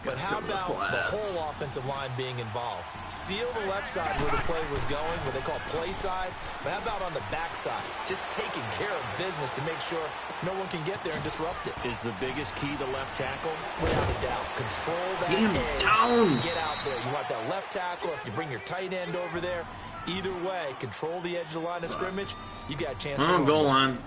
But Let's how go to the about the flats. whole offensive line being involved? Seal the left side where the play was going, what they call play side. But how about on the back side? Just taking care of business to make sure no one can get there and disrupt it. Is the biggest key to left tackle? Without a doubt. Control that Get him edge. down. Get out there. You want that left tackle. If you bring your tight end over there, either way, control the edge of the line of scrimmage. You got a chance to Oh, run. goal line.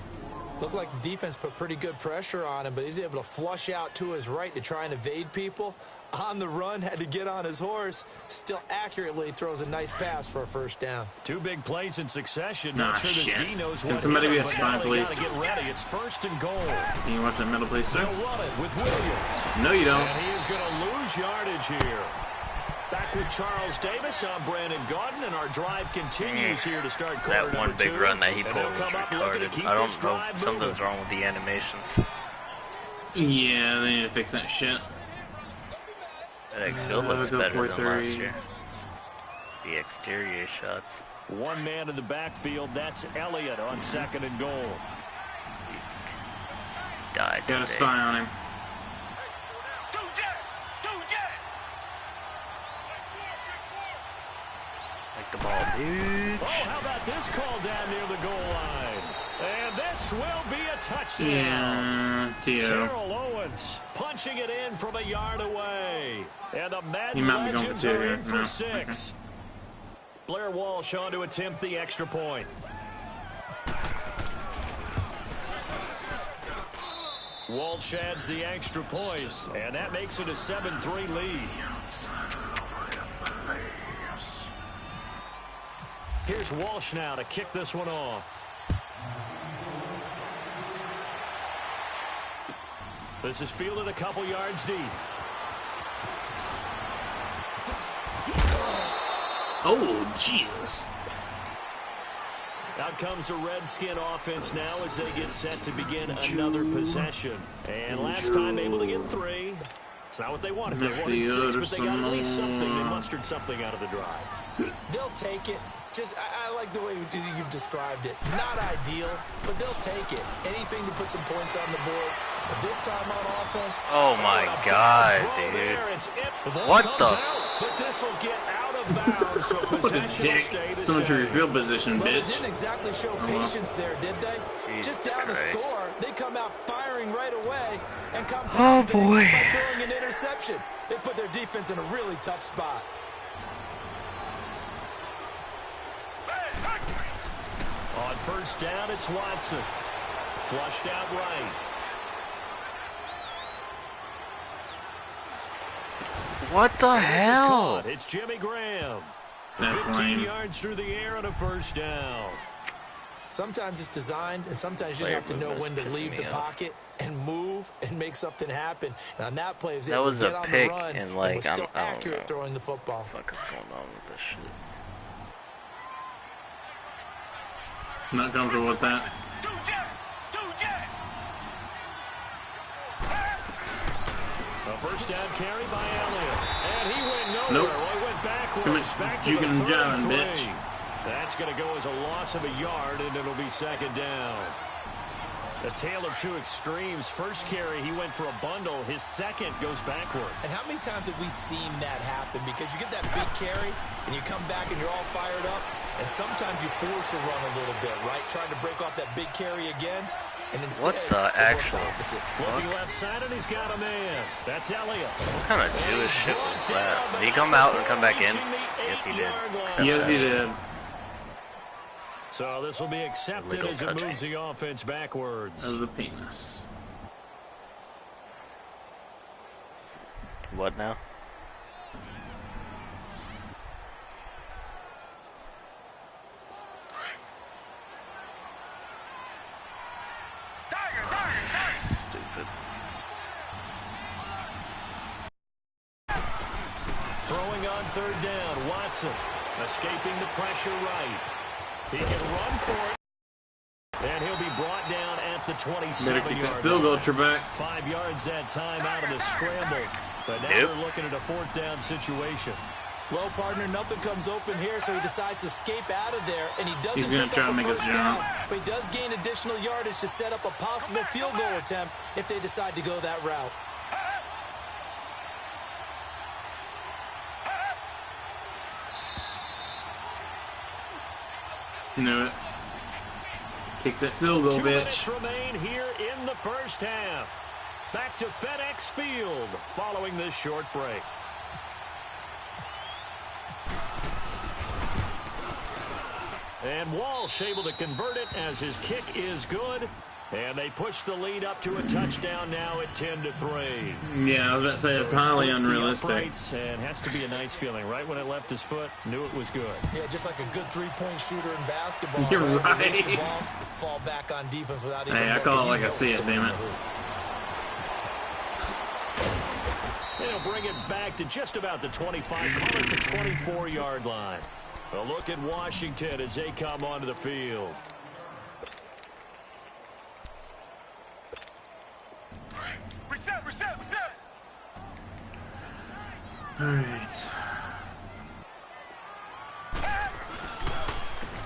Looked like the defense put pretty good pressure on him, but he's able to flush out to his right to try and evade people. On the run, had to get on his horse. Still accurately throws a nice pass for a first down. 2 big plays in succession. Not sure shit. this D knows Can what somebody hit be him, a but spy, now they please? gotta get ready. It's 1st and goal. Can you watch that middle, please, sir? They'll run it with Williams. No, you don't. And he is going to lose yardage here. Back with Charles Davis. I'm Brandon Gaudin, and our drive continues here to start quarter That one number big 2. run that he And pulled they'll was come up looking to retarded. keep I this don't know. drive Something's moving. wrong with the animations. Yeah, they need to fix that shit. That X-Field looks go better than 4-3. last year. The exterior shots. 1 man in the backfield. That's Elliott on 2nd and goal. Died Got a today. spy on him. Like the ball, dude. Oh, how about this call down near the goal line? And this will be a touchdown. Yeah, Tio. Terrell Owens punching it in from a yard away. And the He Madden might be going Legends for 2 are here. in for No. 6. Blair Walsh on to attempt the extra point. Walsh adds the extra point, and that makes it a 7-3 lead. Here's Walsh now to kick this one off. This is fielded a couple yards deep. Oh, Jesus. Out comes the Redskin offense now as they get set to begin another possession. And last time able to get 3. It's not what they wanted. They wanted 6, but they got at least something. They mustered something out of the drive. They'll take it. Just, I like the way you've described it. Not ideal, but they'll take it. Anything to put some points on the board. But this time on offense. Oh my God, dude. What the? But this will get out of bounds, so What a possession will dick. stay the So much for your same. field position, Well, they bitch. didn't exactly show patience there, did they? Jesus Just down Christ. to score, they come out firing right away and Oh, compound things boy. by throwing an interception. They put their defense in a really tough spot. On 1st down, it's Watson. Flushed out right. What the This is hell? caught. It's Jimmy Graham. That's 15 lame. yards through the air and a 1st down. Sometimes it's designed, and sometimes you just have to know when to leave the pocket and move and make something happen. And on that play, That was to a get on pick, the run and, like, was still I don't accurate know. throwing the football. What the fuck is going on with this shit? Not comfortable with that. A 1st down carry by Elliott. And he went nowhere. Nope. Well, he went backwards. Too much Back to the juking and jiving, 33. bitch. That's going to go as a loss of a yard, and it'll be 2nd down. A tale of 2 extremes. First carry, he went for a bundle. His second goes backward. And how many times have we seen that happen? Because you get that big carry, and you come back and you're all fired up, and sometimes you force a run a little bit, right? Trying to break off that big carry again, and instead What the it works actual opposite. Looking left side, and he's got a man. That's Elliott. What kind of Jewish shit was that? Did he come out and come back in? Yes, he did. Except Yes, that. he did. So this will be accepted Illegal as it touching. moves the offense backwards. Of the penis. What now? Stupid. Throwing on 3rd down, Watson escaping the pressure right. He can run for it. And he'll be brought down at the Better kick 27-yard that field goal, line. Trebek. 5 yards that time out of the scramble. But now they're looking at a 4th down situation. Well, partner, nothing comes open here, so he decides to escape out of there, and he doesn't He's gonna pick try up to a make us first jump. down, but he does gain additional yardage to set up a possible field goal attempt if they decide to go that route. Knew it. Kick that field goal, 2 bitch. minutes remain here in the 1st half. Back to FedEx Field following this short break. And Walsh able to convert it as his kick is good. And they push the lead up to a touchdown now at 10-3. Yeah, I was about to say So it's he highly splits the unrealistic. uprights, and has to be a nice feeling. Right when it left his foot, knew it was good. Yeah, just like a good three-point shooter in basketball. You're Release the right. ball, fall back on defense without even Hey, I looking. call it You like I know see what's it, going damn in it. the hoop. They'll bring it back to just about the 25, call it the 24-yard line. A look at Washington as they come onto the field. Reset. All right.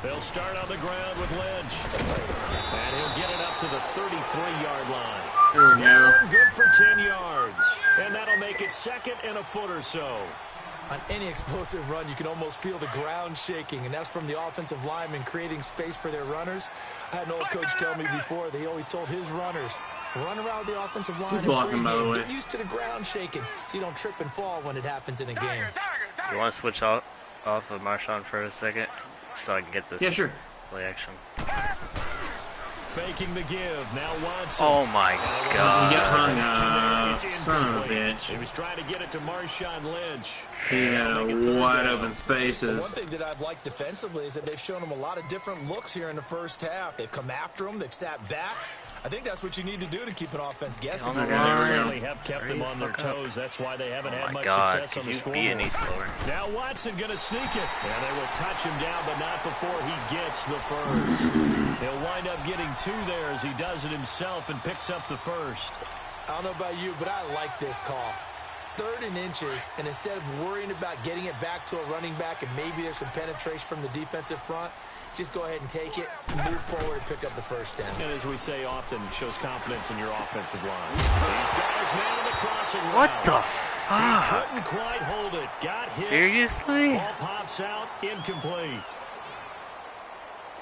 They'll start on the ground with Lynch. And he'll get it up to the 33-yard line. There we go. Good for 10 yards. And that'll make it second and a foot or so. On any explosive run, you can almost feel the ground shaking, and that's from the offensive linemen creating space for their runners. I had an old coach tell me before, they always told his runners, run around the offensive line and blocking, by the pregame. way. Get used to the ground shaking so you don't trip and fall when it happens in a game. You want to switch off of Marshawn for a second? So I can get this Yeah, sure. play action. Faking the give. Now Watson. Oh my You god. got hung up. It's Son of a incomplete. bitch. He was trying to get it to Marshawn Lynch. He had Make it third wide down. open One spaces. thing that I've liked defensively is that they've shown them a lot of different looks here in the first half. They've come after them. They've sat back. I think that's what you need to do to keep an offense guessing. Oh my They God. certainly have kept Hurry them the on their fuck up. toes. That's why they haven't Oh had my much god, success could on the you be scoreboard. any slower? Now Watson going to sneak it. And they will touch him down, but not before he gets the first. He'll wind up getting two there as he does it himself and picks up the first. I don't know about you, but I like this call. 3rd and inches, and instead of worrying about getting it back to a running back and maybe there's some penetration from the defensive front, just go ahead and take it, move forward, and pick up the first down. And as we say often, shows confidence in your offensive line. He's got his man on the crossing What route. the He fuck? couldn't quite hold it. Got hit. Seriously? Ball pops out, incomplete.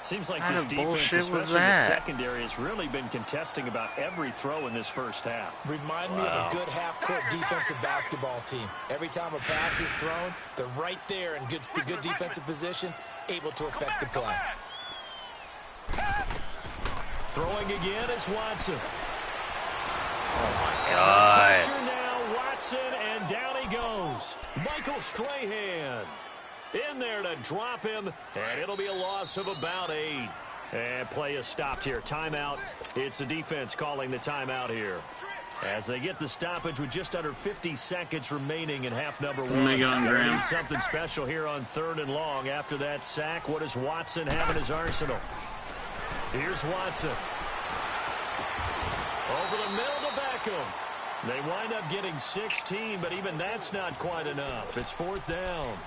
Seems like What this kind of defense, bullshit was especially the that? secondary, has really been contesting about every throw in this first half. Remind me of a good half-court defensive basketball team. Every time a pass is thrown, they're right there in good defensive position, able to affect the play. Throwing again is Watson. God. Pressure now, Watson, and down he goes. Michael Strahan in there to drop him, and it'll be a loss of about 8. And play is stopped here. Timeout. It's the defense calling the timeout here. As they get the stoppage with just under 50 seconds remaining in half number 1. Make it on Gonna Graham. need something special here on 3rd and long. After that sack, what does Watson have in his arsenal? Here's Watson. Over the middle to Beckham. They wind up getting 16, but even that's not quite enough. It's 4th down.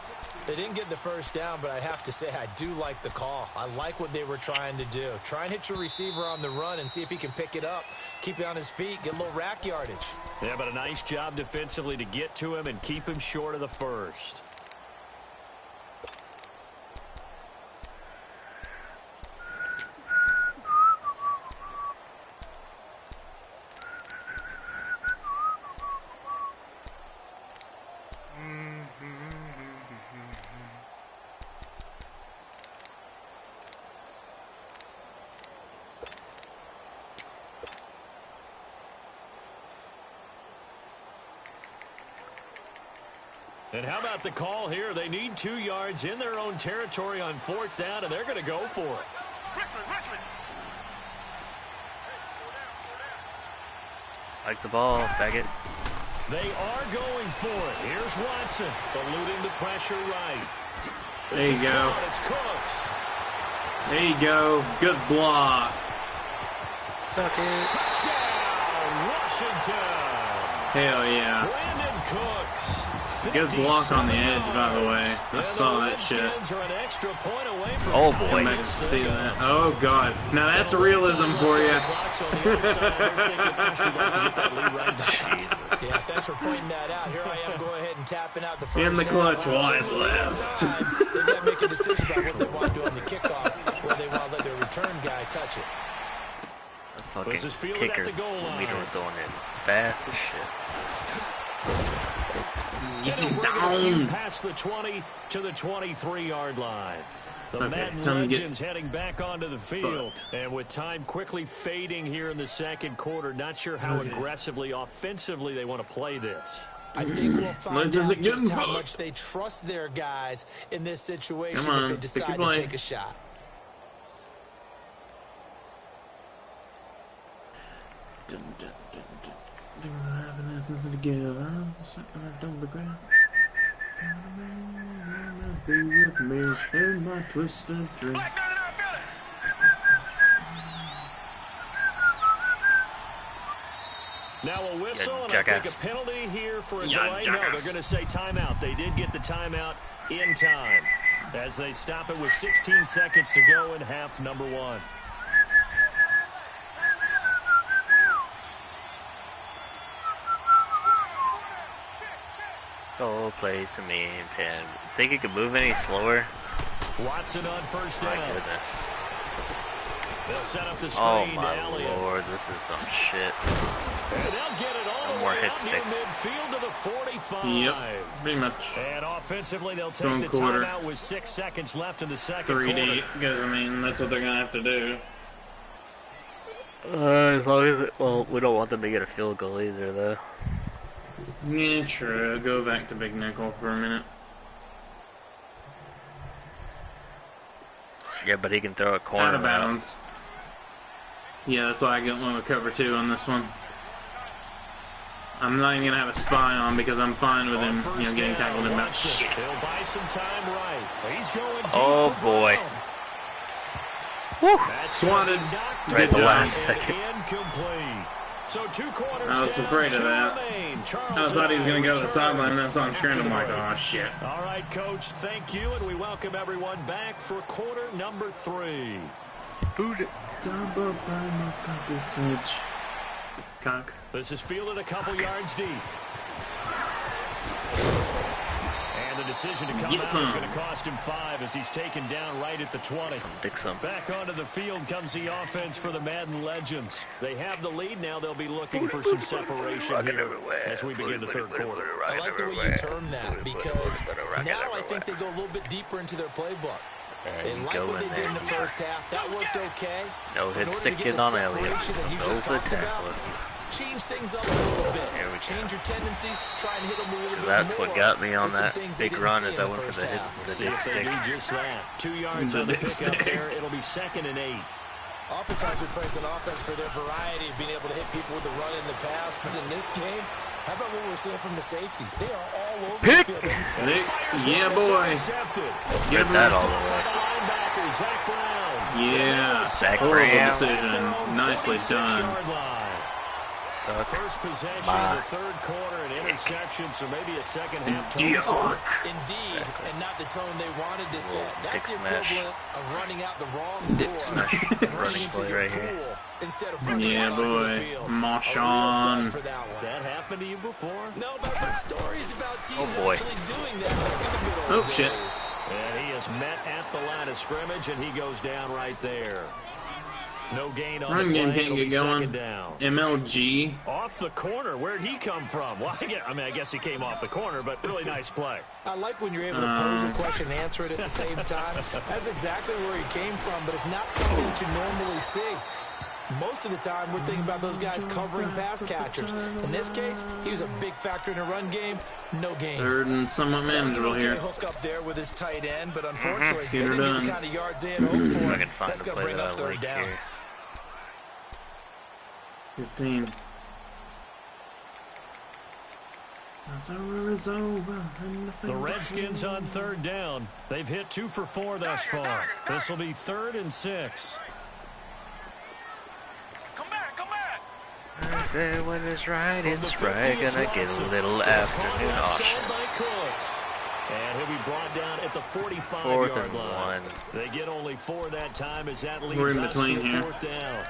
They didn't get the first down, but I have to say I do like the call. I like what they were trying to do. Try and hit your receiver on the run and see if he can pick it up, keep it on his feet, get a little rack yardage. Yeah, but a nice job defensively to get to him and keep him short of the first. And how about the call here? They need 2 yards in their own territory on 4th down, and they're going to go for it. Richmond. Like the ball, faggot. They are going for it. Here's Watson, eluding the pressure right. There This you is go. caught. It's Cooks. There you go. Good block. Suck it. Touchdown, Washington. Hell yeah. Brandon Cooks. Good block on the edge, by the way. I And saw the that shit. Redskins are an extra point away from Oh, tying boy. Come back to this see thing that. up. Oh, God. Now that's realism for you. Jesus. Yeah, thanks for pointing that out. Here I am going ahead and tapping out the first In the down. clutch, wise left. They've got to make a decision about what they want to do on the kickoff, or they want to let their return guy touch it. The fucking This is fielded at kicker the goal line. meter was going in fast as shit. And he'll bring it a few Down. past the 20 to the 23-yard line. The Okay, Madden time to get Legends heading back onto the field. fucked. And with time quickly fading here in the second quarter, not sure how aggressively, offensively they want to play this. I think we'll find Legends out just again, how fuck. much they trust their guys in this situation Come on, if they pick decide your to play. take a shot. Be with me in my twisted dream. Now a whistle, and I jackass. think a penalty here for a Yeah, delay. No, jackass. they're going to say timeout. They did get the timeout in time as they stop it with 16 seconds to go in half number one. So plays to me, Pin. Think he could move any slower? Watson on first My down. goodness. They'll set up the Oh screen to my Elliott. lord, this is some shit. And they'll get it all No the more way hit out near sticks. midfield to the 45. Yep, pretty much. And offensively, they'll take Strong the quarter. timeout with 6 seconds left in the second 3 to quarter. 8, because I mean that's what they're gonna have to do. As long as well, we don't want them to get a field goal either, though. Yeah, true. Go back to Big Nickel for a minute. Yeah, but he can throw a corner Out of route. bounds. Yeah, that's why I got one with cover 2 on this one. I'm not even gonna have a spy on because I'm fine with him, you know, getting tackled in about shit. He'll buy some time right. He's going deep Oh for boy. Brown. Woo! That's Swatted. knocked Right the down last and second. Incomplete. So 2 quarters I was down, afraid of 2 that. remain. Charles I thought he was gonna go to the return sideline, and that's on screen. after I'm the like, break. oh shit. All right, Coach, thank you, and we welcome everyone back for quarter number 3. Double by my cock sage. Cock. This is fielded a couple yards deep. And the decision to come Get out some. is going to cost him 5 as he's taken down right at the 20. Some dick some. Back onto the field comes the offense for the Madden Legends. They have the lead now. They'll be looking for some separation Rocking here everywhere. as we begin the third quarter. I like the way you term that because now I think they go a little bit deeper into their playbook. They you like go what in they did in the there. first half. That worked okay. No In hit order to stick get in the on Elliott. separation that you No just good talked about, tackle. change things up a little bit. Here we go. Change your tendencies. Try and hit them a little bit That's more. what got me on with some that things they big didn't run see as in I went for first the hit, half. the See dick if they stick. do just that. 2 yards The on the dick pickup stick. there. It'll be 2nd and 8. Oftentimes we praise an offense for their variety of being able to hit people with the run in the pass, but in this game, how about what we're seeing from the safeties? They are all over Pick. the field. Yeah, boy. Intercepted. Give Rip that him all the By way. the linebacker, Zach Brown. Yeah. Zach Horrible Brown. decision. Nicely done. 46-yard line. Suck. First possession My of the third quarter, an interception, so maybe a second half Dick. total. Indeed, and not the tone they wanted to set. That's dick the smash. equivalent of running out the wrong door smash. and running Running into play your right pool here. instead of running Yeah, out onto the boy. field. Marshawn. A real dud for that Has one. that happened to you before? No, but I've heard stories about teams Oh, boy. actually doing that back in the good Oh, old shit. days. And he is met at the line of scrimmage, and he goes down right there. No gain on Run the game play. can't It'll get be going. second down. MLG. Off the corner. Where'd he come from? Well, I guess he came off the corner, but really nice play. I like when you're able to pose a question and answer it at the same time. That's exactly where he came from, but it's not something that you normally see. Most of the time, we're thinking about those guys covering pass catchers. In this case, he was a big factor in the run game. No gain. Third and somewhat manageable Okay here. hook up there with his tight end, but unfortunately, they Get her didn't get done. the kind of yards they had hoped for. If I can find That's the going to play bring that up I third like down. here. 15. It's over. The Redskins on third down. They've hit 2 for 4 thus far. This will be 3rd and 6. I say when it's right, From the it's 50, right. it's Gonna get a Watson. little It's caught afternoon outside option. by Cooks. And he'll be brought down at the 4th 45-yard and line. 1. They get only 4 that time as that We're leads in us between to here. 4th down.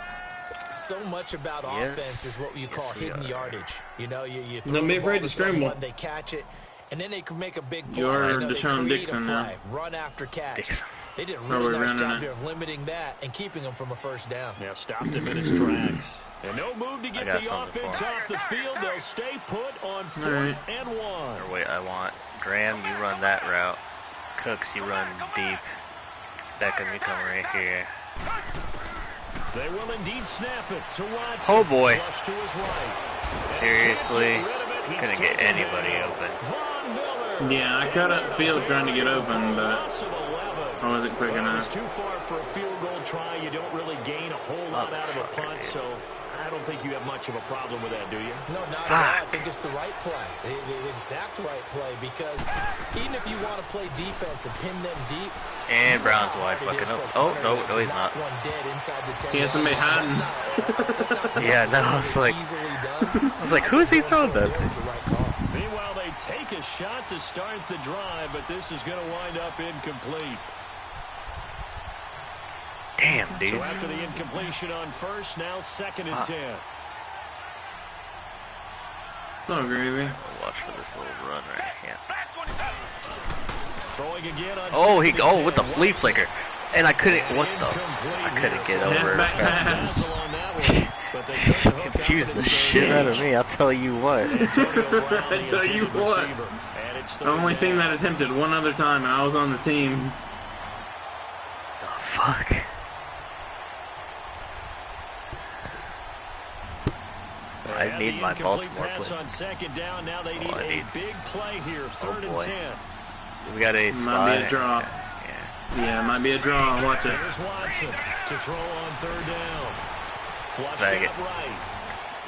So much about Yes. offense is what you call Yes, we hidden are. yardage. You know, you throw Don't be the ball afraid to scramble. someone, they catch it, and then they can make a big play. You're You know, they Deshaun create Dixon a now. play, run after catch. Dixon. They did a Probably really nice running job it. here of limiting that and keeping them from a first down. Now stopped him in his tracks. And no move to get got the something offense for him. off the field. They'll stay put on 4th right. and 1. Or wait, I want Graham, you run that route. Cooks, you run deep. Beckham, you come right here. They will indeed snap it to Watson. Oh boy. Flush to his right. Seriously? Couldn't get anybody open. Yeah, I cut up field trying to get open, but I wasn't quick enough. It's too far for a field goal try. You don't really gain a whole lot out of a punt, so I don't think you have much of a problem with that, do you? No, not at all. I think it's the right play, the exact right play, because even if you want to play defense and pin them deep, and Brown's wide fucking up. Oh, no, he's not. He has somebody hiding. Yeah, no, I was like, who is he throwing that to? Meanwhile, they take a shot to start the drive, but this is going to wind up incomplete. Damn, dude. So after the incompletion on first, now 2nd and 10. No gravy. Watch for this little run right here. Throwing again on Oh, with the flea flicker. And I couldn't, I couldn't get over it fast enough. Confused the shit out of me, I'll tell you what. I tell you what. I've only seen that attempted one other time, and I was on the team. The fuck? I need my Baltimore play. On 2nd down, now they need a big play here, 3rd and 10. We got a spot. Might be a draw. Yeah, it might be a draw. Watch it. Here's Watson to throw on 3rd down. Flush out right.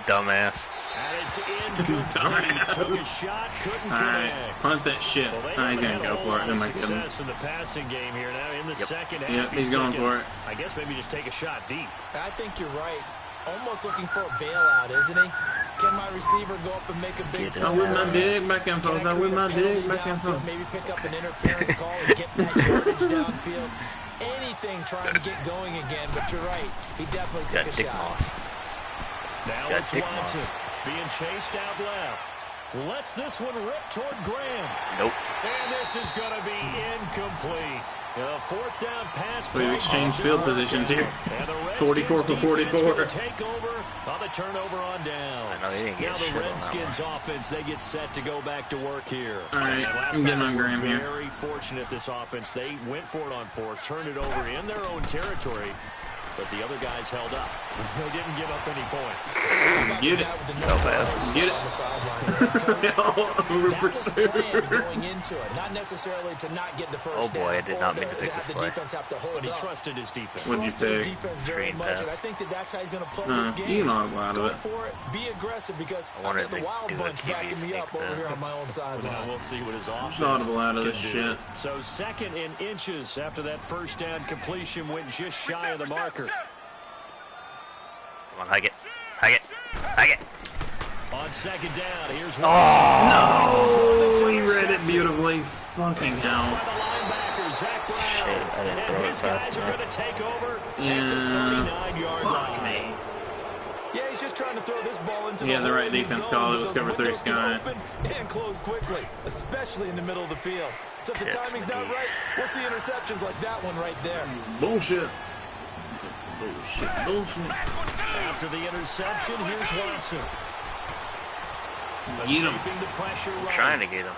Dumbass. And it's incomplete. Took a shot, couldn't connect. Punt that shit. Well, He's gonna go for it. That might get him. Success in the passing game here now in the second half. Yep, he's going for it. I guess maybe just take a shot deep. I think you're right. Almost looking for a bailout, isn't he? Can my receiver go up and make a big play? I'm with my dig back and forth. I'm with my dig back and forth. Maybe pick up an interference call and get that yardage downfield. Anything trying to get going again, but you're right. He definitely took a shot. Now it's Watson being chased out left. Lets this one rip toward Graham. Nope. And this is going to be incomplete. A 4th down pass. We've exchanged field positions here. 44 for 44. Take over on the turnover on down. I know he didn't get now the Redskins offense, they get set to go back to work here. All right, I'm getting on Graham here. Very fortunate this offense. They went for it on 4, turned it over in their own territory. But the other guys held up. They didn't give up any points. Get it. So fast. Get it. Going into it, not necessarily to not get the first down. Oh boy, I did not mean to pick this play. But he trusted his defense. What'd you take? Very much, and I think that's how he's going to play this game. You know out of it. For it, be aggressive, because I wanted got the Wild Bunch backing me up over here on my own sideline. We'll see what his offense audible out of this can do. shit. So 2nd in inches after that first down completion went just shy of the marker. Come on, hike it. Hike it. Hike it. On 2nd down, here's No! He read it beautifully. Fucking hell. Shit, I didn't throw it fast enough. Yeah. Fuck me. Yeah, he's just trying to throw this ball into the the right defense call. It was cover 3 Sky. And close quickly, especially in the middle of the field. So if the timing's not right, we'll see interceptions like that one right there. Bullshit. After the interception, here's Watson. Get him. I'm trying to get him.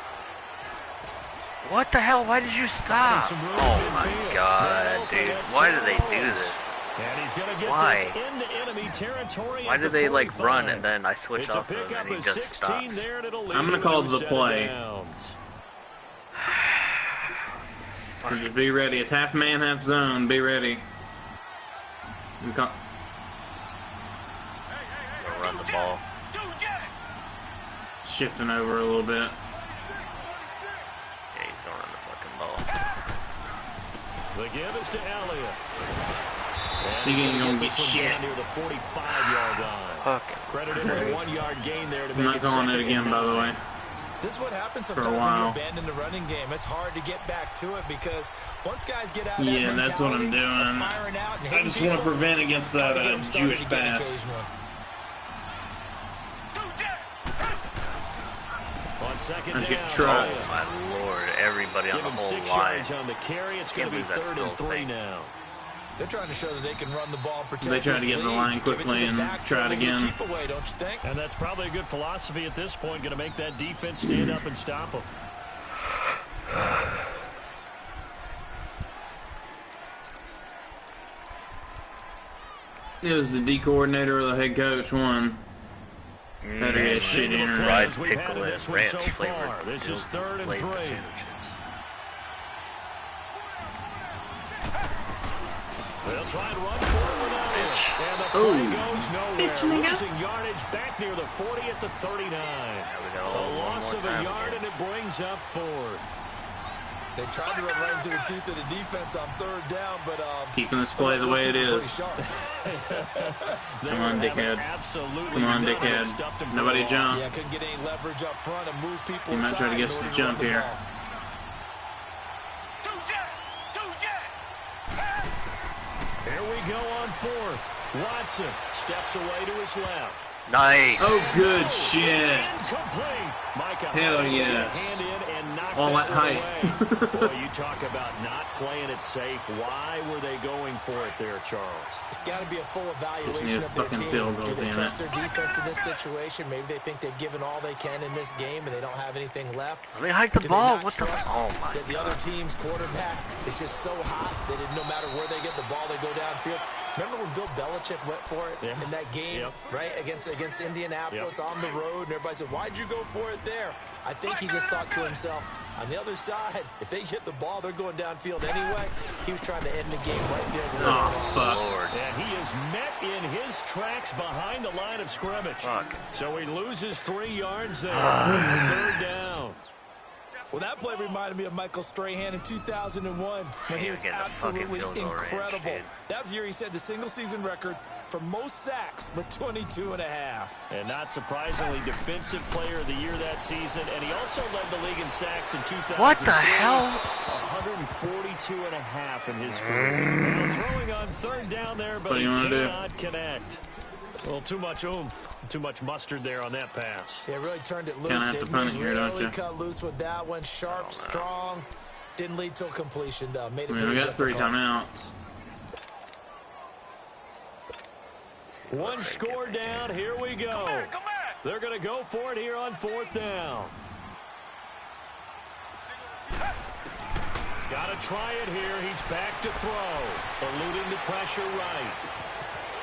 What the hell? Why did you stop? Oh my god, dude. Why do they do this? Why? Why do they like run and then I switch off him and he just stops? I'm gonna call the play. Just be ready. It's half man, half zone. Be ready. Run the ball. Shifting over a little bit. Yeah, he's gonna run the fucking ball. The give is to Elliott. You ain't gonna get shit. Near the 45-yard line. Fucking credited with a 1-yard gain there to I'm not calling it again, by the way. This is what happens sometimes when you abandon the running game. It's hard to get back to it because once guys get out of that mentality, that's what I'm doing. I just want to prevent against that Jewish pass. On 2nd I down, get trucked. Oh my lord, everybody on the whole line. On the carry. It's going to be 3rd and 3 now. They're trying to show that they can run the ball, protect they try to get in the line quickly and try it again. Keep away, don't you think? And that's probably a good philosophy at this point, going to make that defense stand up and stop them. It was the D coordinator or the head coach. One. Better get shit in her. Fried pickle and ranch flavored. This is 3rd and 3. They'll try and run for it without it. And the play goes nowhere. Losing yardage back near the 40 at the 39. A loss of a yard, and it brings up 4th. They tried to run right into the teeth of the defense on 3rd down, but keeping this play the way it is. Come on, dickhead. Come on, dickhead. Nobody jump. Yeah, couldn't get any leverage up front and move people. He might try to get us to jump here. Here we go on 4th. Watson steps away to his left. Nice. Oh, good shit. Hell yes. All that height. Boy, you talk about not playing it safe. Why were they going for it there, Charles? It's got to be a full evaluation of their team. Do they trust their defense in this situation? Maybe they think they've given all they can in this game and they don't have anything left. I mean, hike the ball. What the? Oh my God. The other team's quarterback is just so hot that no matter where they get the ball, they go downfield. Remember when Bill Belichick went for it in that game, right, against Indianapolis on the road, and everybody said, "Why'd you go for it there?" I think he just thought to himself, on the other side, if they get the ball, they're going downfield anyway. He was trying to end the game right there. Oh, fuck. And he is met in his tracks behind the line of scrimmage. Fuck. So he loses 3 yards there. 3rd down. Well, that play reminded me of Michael Strahan in 2001 when he was absolutely incredible. That was the year he set the single-season record for most sacks with 22.5. And not surprisingly, Defensive Player of the Year that season. And he also led the league in sacks in 2000. What the hell? 142.5 in his career. Now throwing on 3rd down there, but he cannot connect. Well, too much oomph, too much mustard there on that pass. Yeah, really turned it loose, didn't he? Really cut loose with that one. Sharp, strong. Didn't lead to a completion, though. Made it very difficult. We got 3 timeouts. One score down. Here we go. They're going to go for it here on 4th down. Got to try it here. He's back to throw. Eluding the pressure right.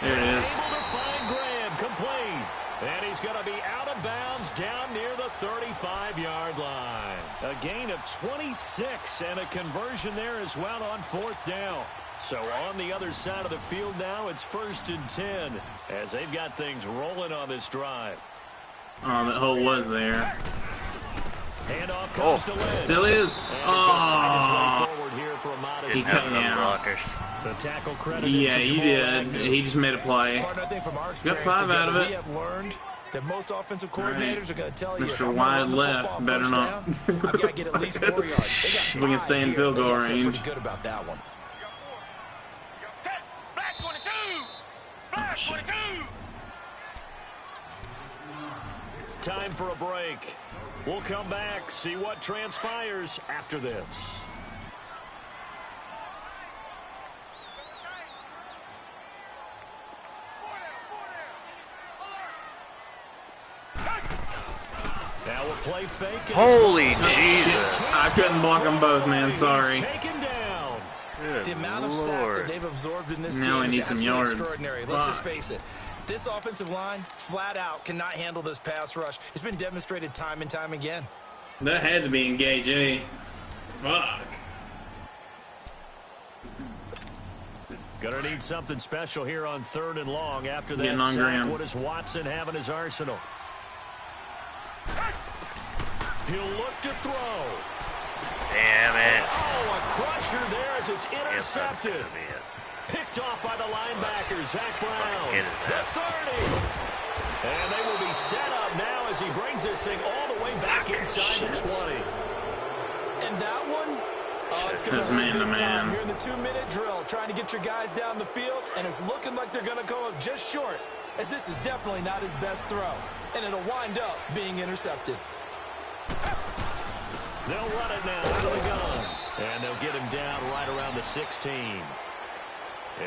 There it is. Able to find Graham, complete. And he's going to be out of bounds down near the 35-yard line. A gain of 26 and a conversion there as well on 4th down. So on the other side of the field now, it's 1st and 10 as they've got things rolling on this drive. Oh, that hole was there. Handoff comes to Lynch. Still is. Oh. He cut blockers. The tackle credit. Yeah, he did. He just made a play. Got 5 out of it. We have learned that most offensive coordinators are going to tell you, Mr. Wide left, better not. I've got to get at least 4 yards. If we can stay in field goal range. Pretty good about that one. Black 22! Black 22! Time for a break. We'll come back, see what transpires after this. Now a play fake. Holy Jesus. I couldn't block them both, man. Sorry. Taken down. Good the amount of sacks that they've absorbed in this now game is some yards. Extraordinary. Let's just face it. This offensive line, flat out, cannot handle this pass rush. It's been demonstrated time and time again. That had to be engaged, eh? Fuck. Gonna need something special here on 3rd and long after that Getting on sack. Graham. What does Watson have in his arsenal? He'll look to throw. Damn it. Oh, a crusher there as it's intercepted. Picked off by the linebacker, Zach Brown. The 30. And they will be set up now as he brings this thing all the way back inside the 20. And that one, it's going to be a big time. You're in the 2-minute drill, trying to get your guys down the field, and it's looking like they're going to go up just short, as this is definitely not his best throw. And it'll wind up being intercepted. They'll run it now out of the gun. And they'll get him down right around the 16.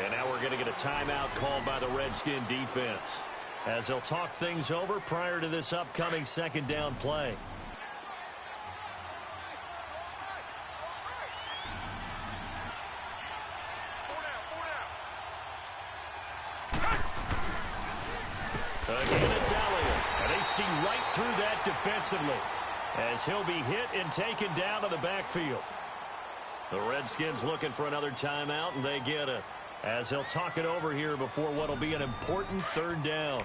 And now we're going to get a timeout called by the Redskin defense, as they'll talk things over prior to this upcoming 2nd down play. Again, it's Elliott. And they see right through that defensively as he'll be hit and taken down to the backfield. The Redskins looking for another timeout, and they get it. As he'll talk it over here before what will be an important third down.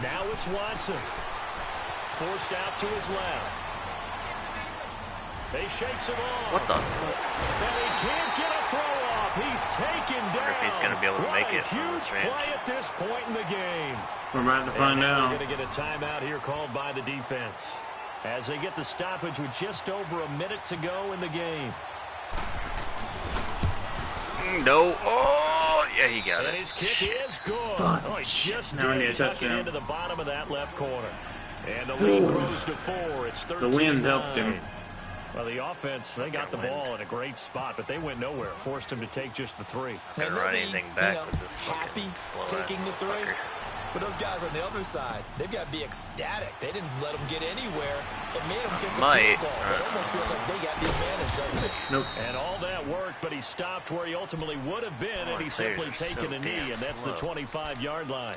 Now it's Watson. Forced out to his left. He shakes him off. What the? And he can't get a throw off. He's taken down. I wonder if he's going to be able to make it. Huge play at this point in the game. We're about to find out. We're going to get a timeout here called by the defense as they get the stoppage with just over a minute to go in the game. No. Oh, yeah, he got And it. his kick is good. Oh, he just Now I need a did tuck it touchdown. into the bottom of that left corner. And the lead grows to 4. It's 13-9. The wind helped him. Well, the offense, they got the ball in a great spot, but they went nowhere. Forced him to take just the 3. Can't run anything back with this happy taking the 3. But those guys on the other side, they've got to be ecstatic. They didn't let them get anywhere. It made them kick a field goal. It almost feels like they got the advantage, doesn't it? Nope. And all that work, but he stopped where he ultimately would have been, and he's simply taken a knee, and that's the 25-yard line.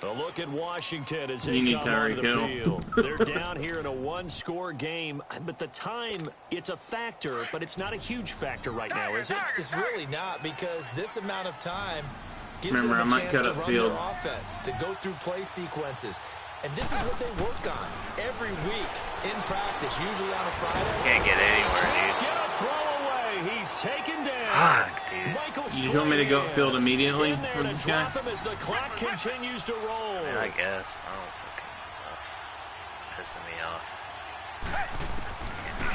A look at Washington as they come onto the field. They're down here in a one-score game, but the time, it's a factor, but it's not a huge factor right now, is it? It's really not, because this amount of time gives Remember, them I a might chance cut to up run field. their offense, to go through play sequences. And this is what they work on every week in practice, usually on a Friday. Can't get anywhere, dude. Get a throw away. He's taken down. Fuck, dude. Michael You want me to go upfield immediately in there with to this guy? drop him as the clock continues to roll. I mean, I guess. I don't fucking know. It's pissing me off.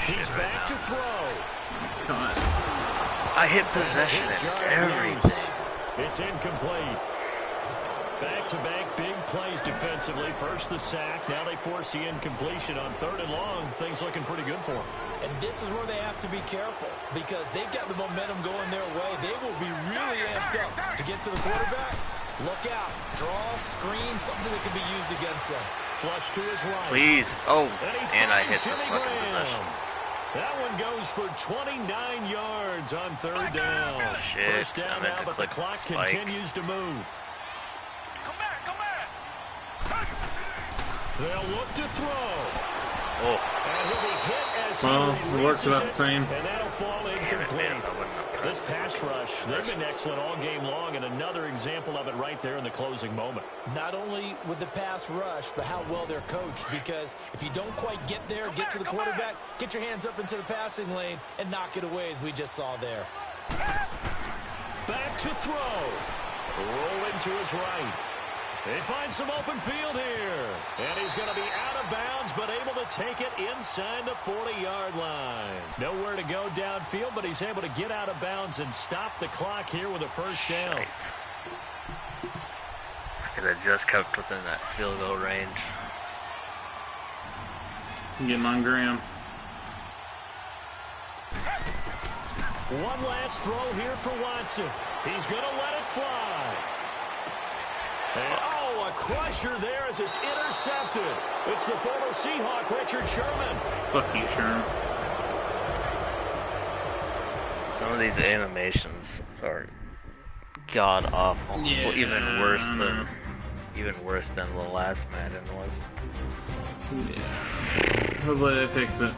He's back to throw. God. I hit possession and everything. It's incomplete. Back-to-back big plays defensively. First the sack. Now they force the incompletion on 3rd and long. Things looking pretty good for them. And this is where they have to be careful, because they've got the momentum going their way. They will be really amped up to get to the quarterback. Look out. Draw, screen, something that can be used against them. Flush to his right. Please. Oh, And I hit the Jimmy fucking Graham. possession. That one goes for 29 yards on 3rd down. Shit, First down I meant now, to but the click clock spike. continues to move. Come back. They'll look to throw. Oh. And he'll be hit as Well, he it works releases about it, the same. And that'll fall Damn it, incomplete. man. I wouldn't have This pass rush, they've been excellent all game long, and another example of it right there in the closing moment. Not only with the pass rush, but how well they're coached. Because if you don't quite get there, get to the quarterback, get your hands up into the passing lane and knock it away, as we just saw there. Back to throw. Rolling to his right. They find some open field here. And he's going to be out of bounds, but able to take it inside the 40-yard line. Nowhere to go downfield, but he's able to get out of bounds and stop the clock here with a first down. Right. Because I just kept within that field goal range. Get him on Graham. One last throw here for Watson. He's going to let it fly. And, a crusher there as it's intercepted. It's the former Seahawk, Richard Sherman. Fuck you, Sherman. Some of these animations are god awful. Yeah, Well, even worse than the last Madden was. Yeah. Hopefully they fix it.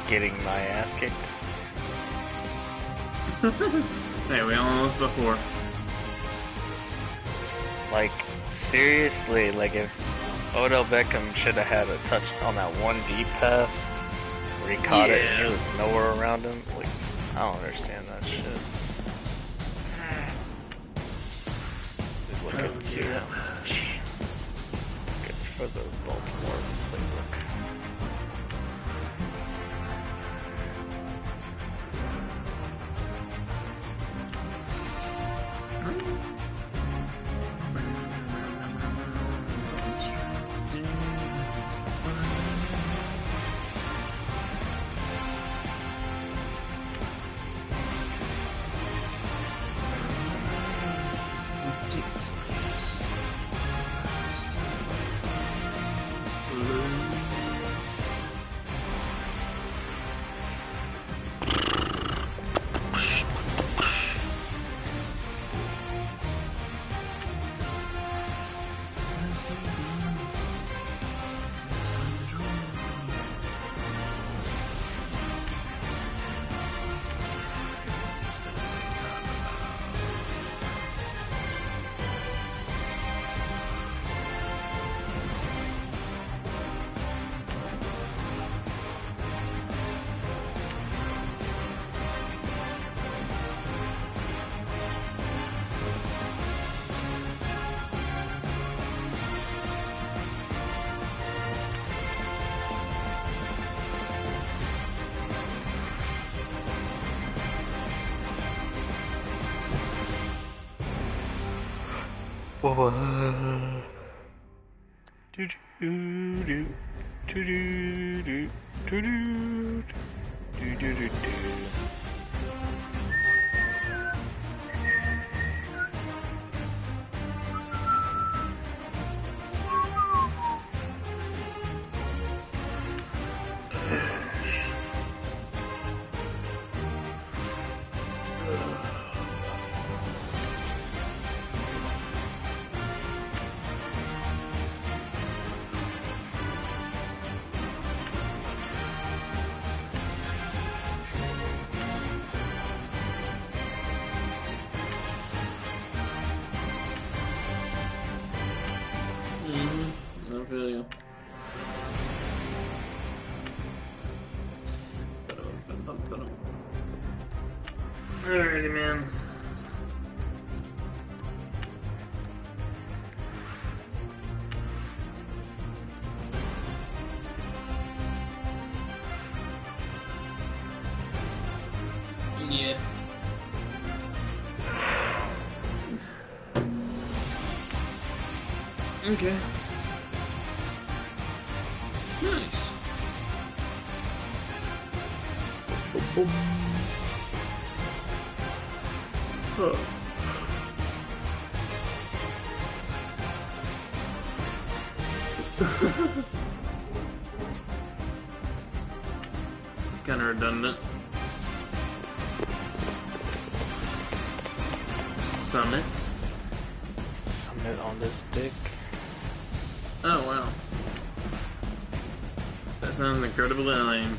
Getting my ass kicked. Hey, we all know this before. Like, seriously, like if Odell Beckham should have had a touch on that one deep pass where he caught it and there was nowhere around him. Like, I don't understand that shit. Look and see how much. Good for the Baltimore playbook. Whoa. Do do do do do do do do do do do. I feel you. Alrighty, man. Yeah. Okay. Nice. Huh. It's kind of redundant. Summit. Summit on this dick. Oh wow. That sounds incredibly lame.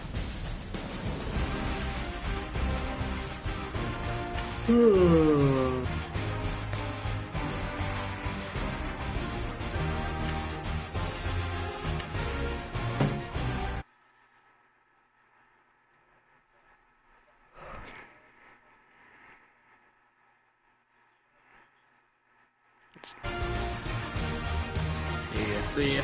See ya.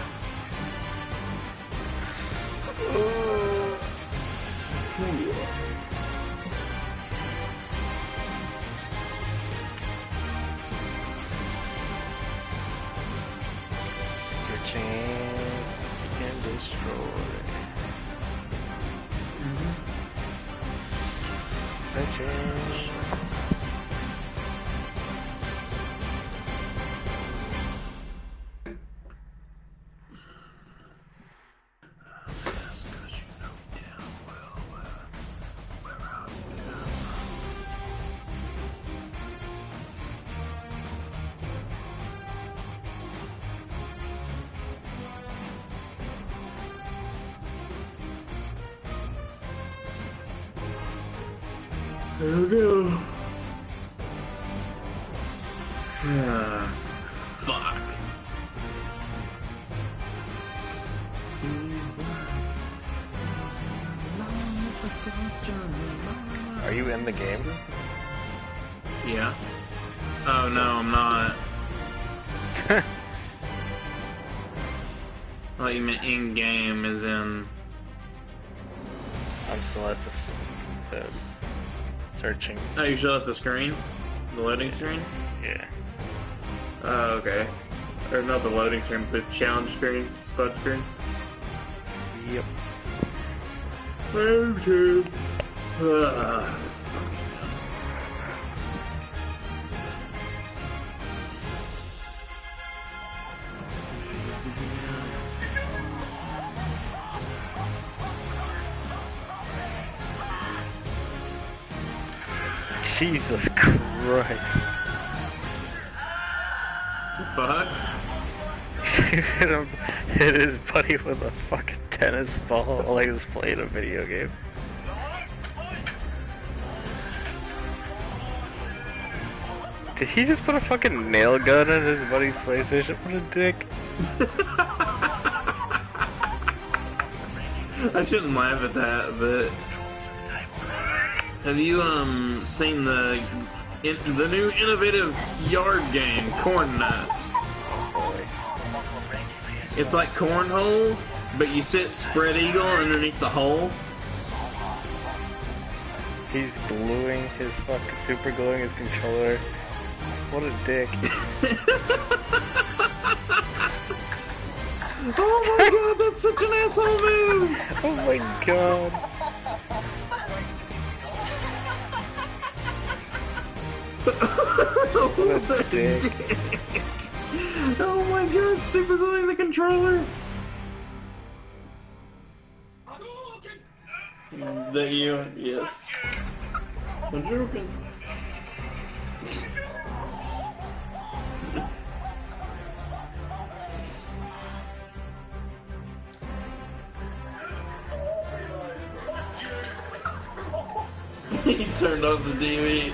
Searching and destroy. Searching. There we go. Fuck. Are you in the game? Yeah. Oh no, I'm not. I thought you meant in game, as in. I'm still at the searching. Oh, you still at the screen? The loading screen? Yeah. Oh, okay. Or not the loading screen, but the challenge screen, squad screen. Yep. Okay. Jesus Christ. Fuck? hit his buddy with a fucking tennis ball like he was playing a video game. Did he just put a fucking nail gun in his buddy's PlayStation? What a dick. I shouldn't laugh at that, but have you seen the new innovative yard game, Corn Nuts? It's like cornhole, but you sit spread eagle underneath the hole. He's gluing his fucking super gluing his controller What a dick. Oh my god, that's such an asshole move! Oh my god. What a dick. Oh my god, super gluing the controller! That you? Yes. I'm joking. He turned off the TV.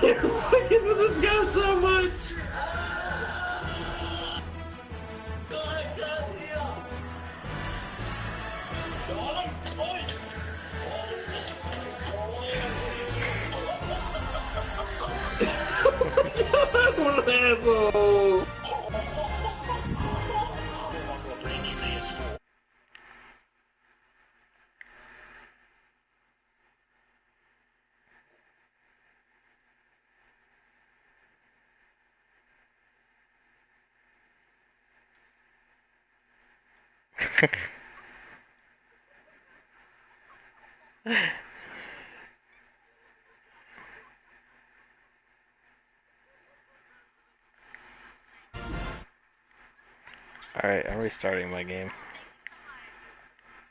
They're fucking with this guy so much. What an asshole. Alright, I'm restarting my game.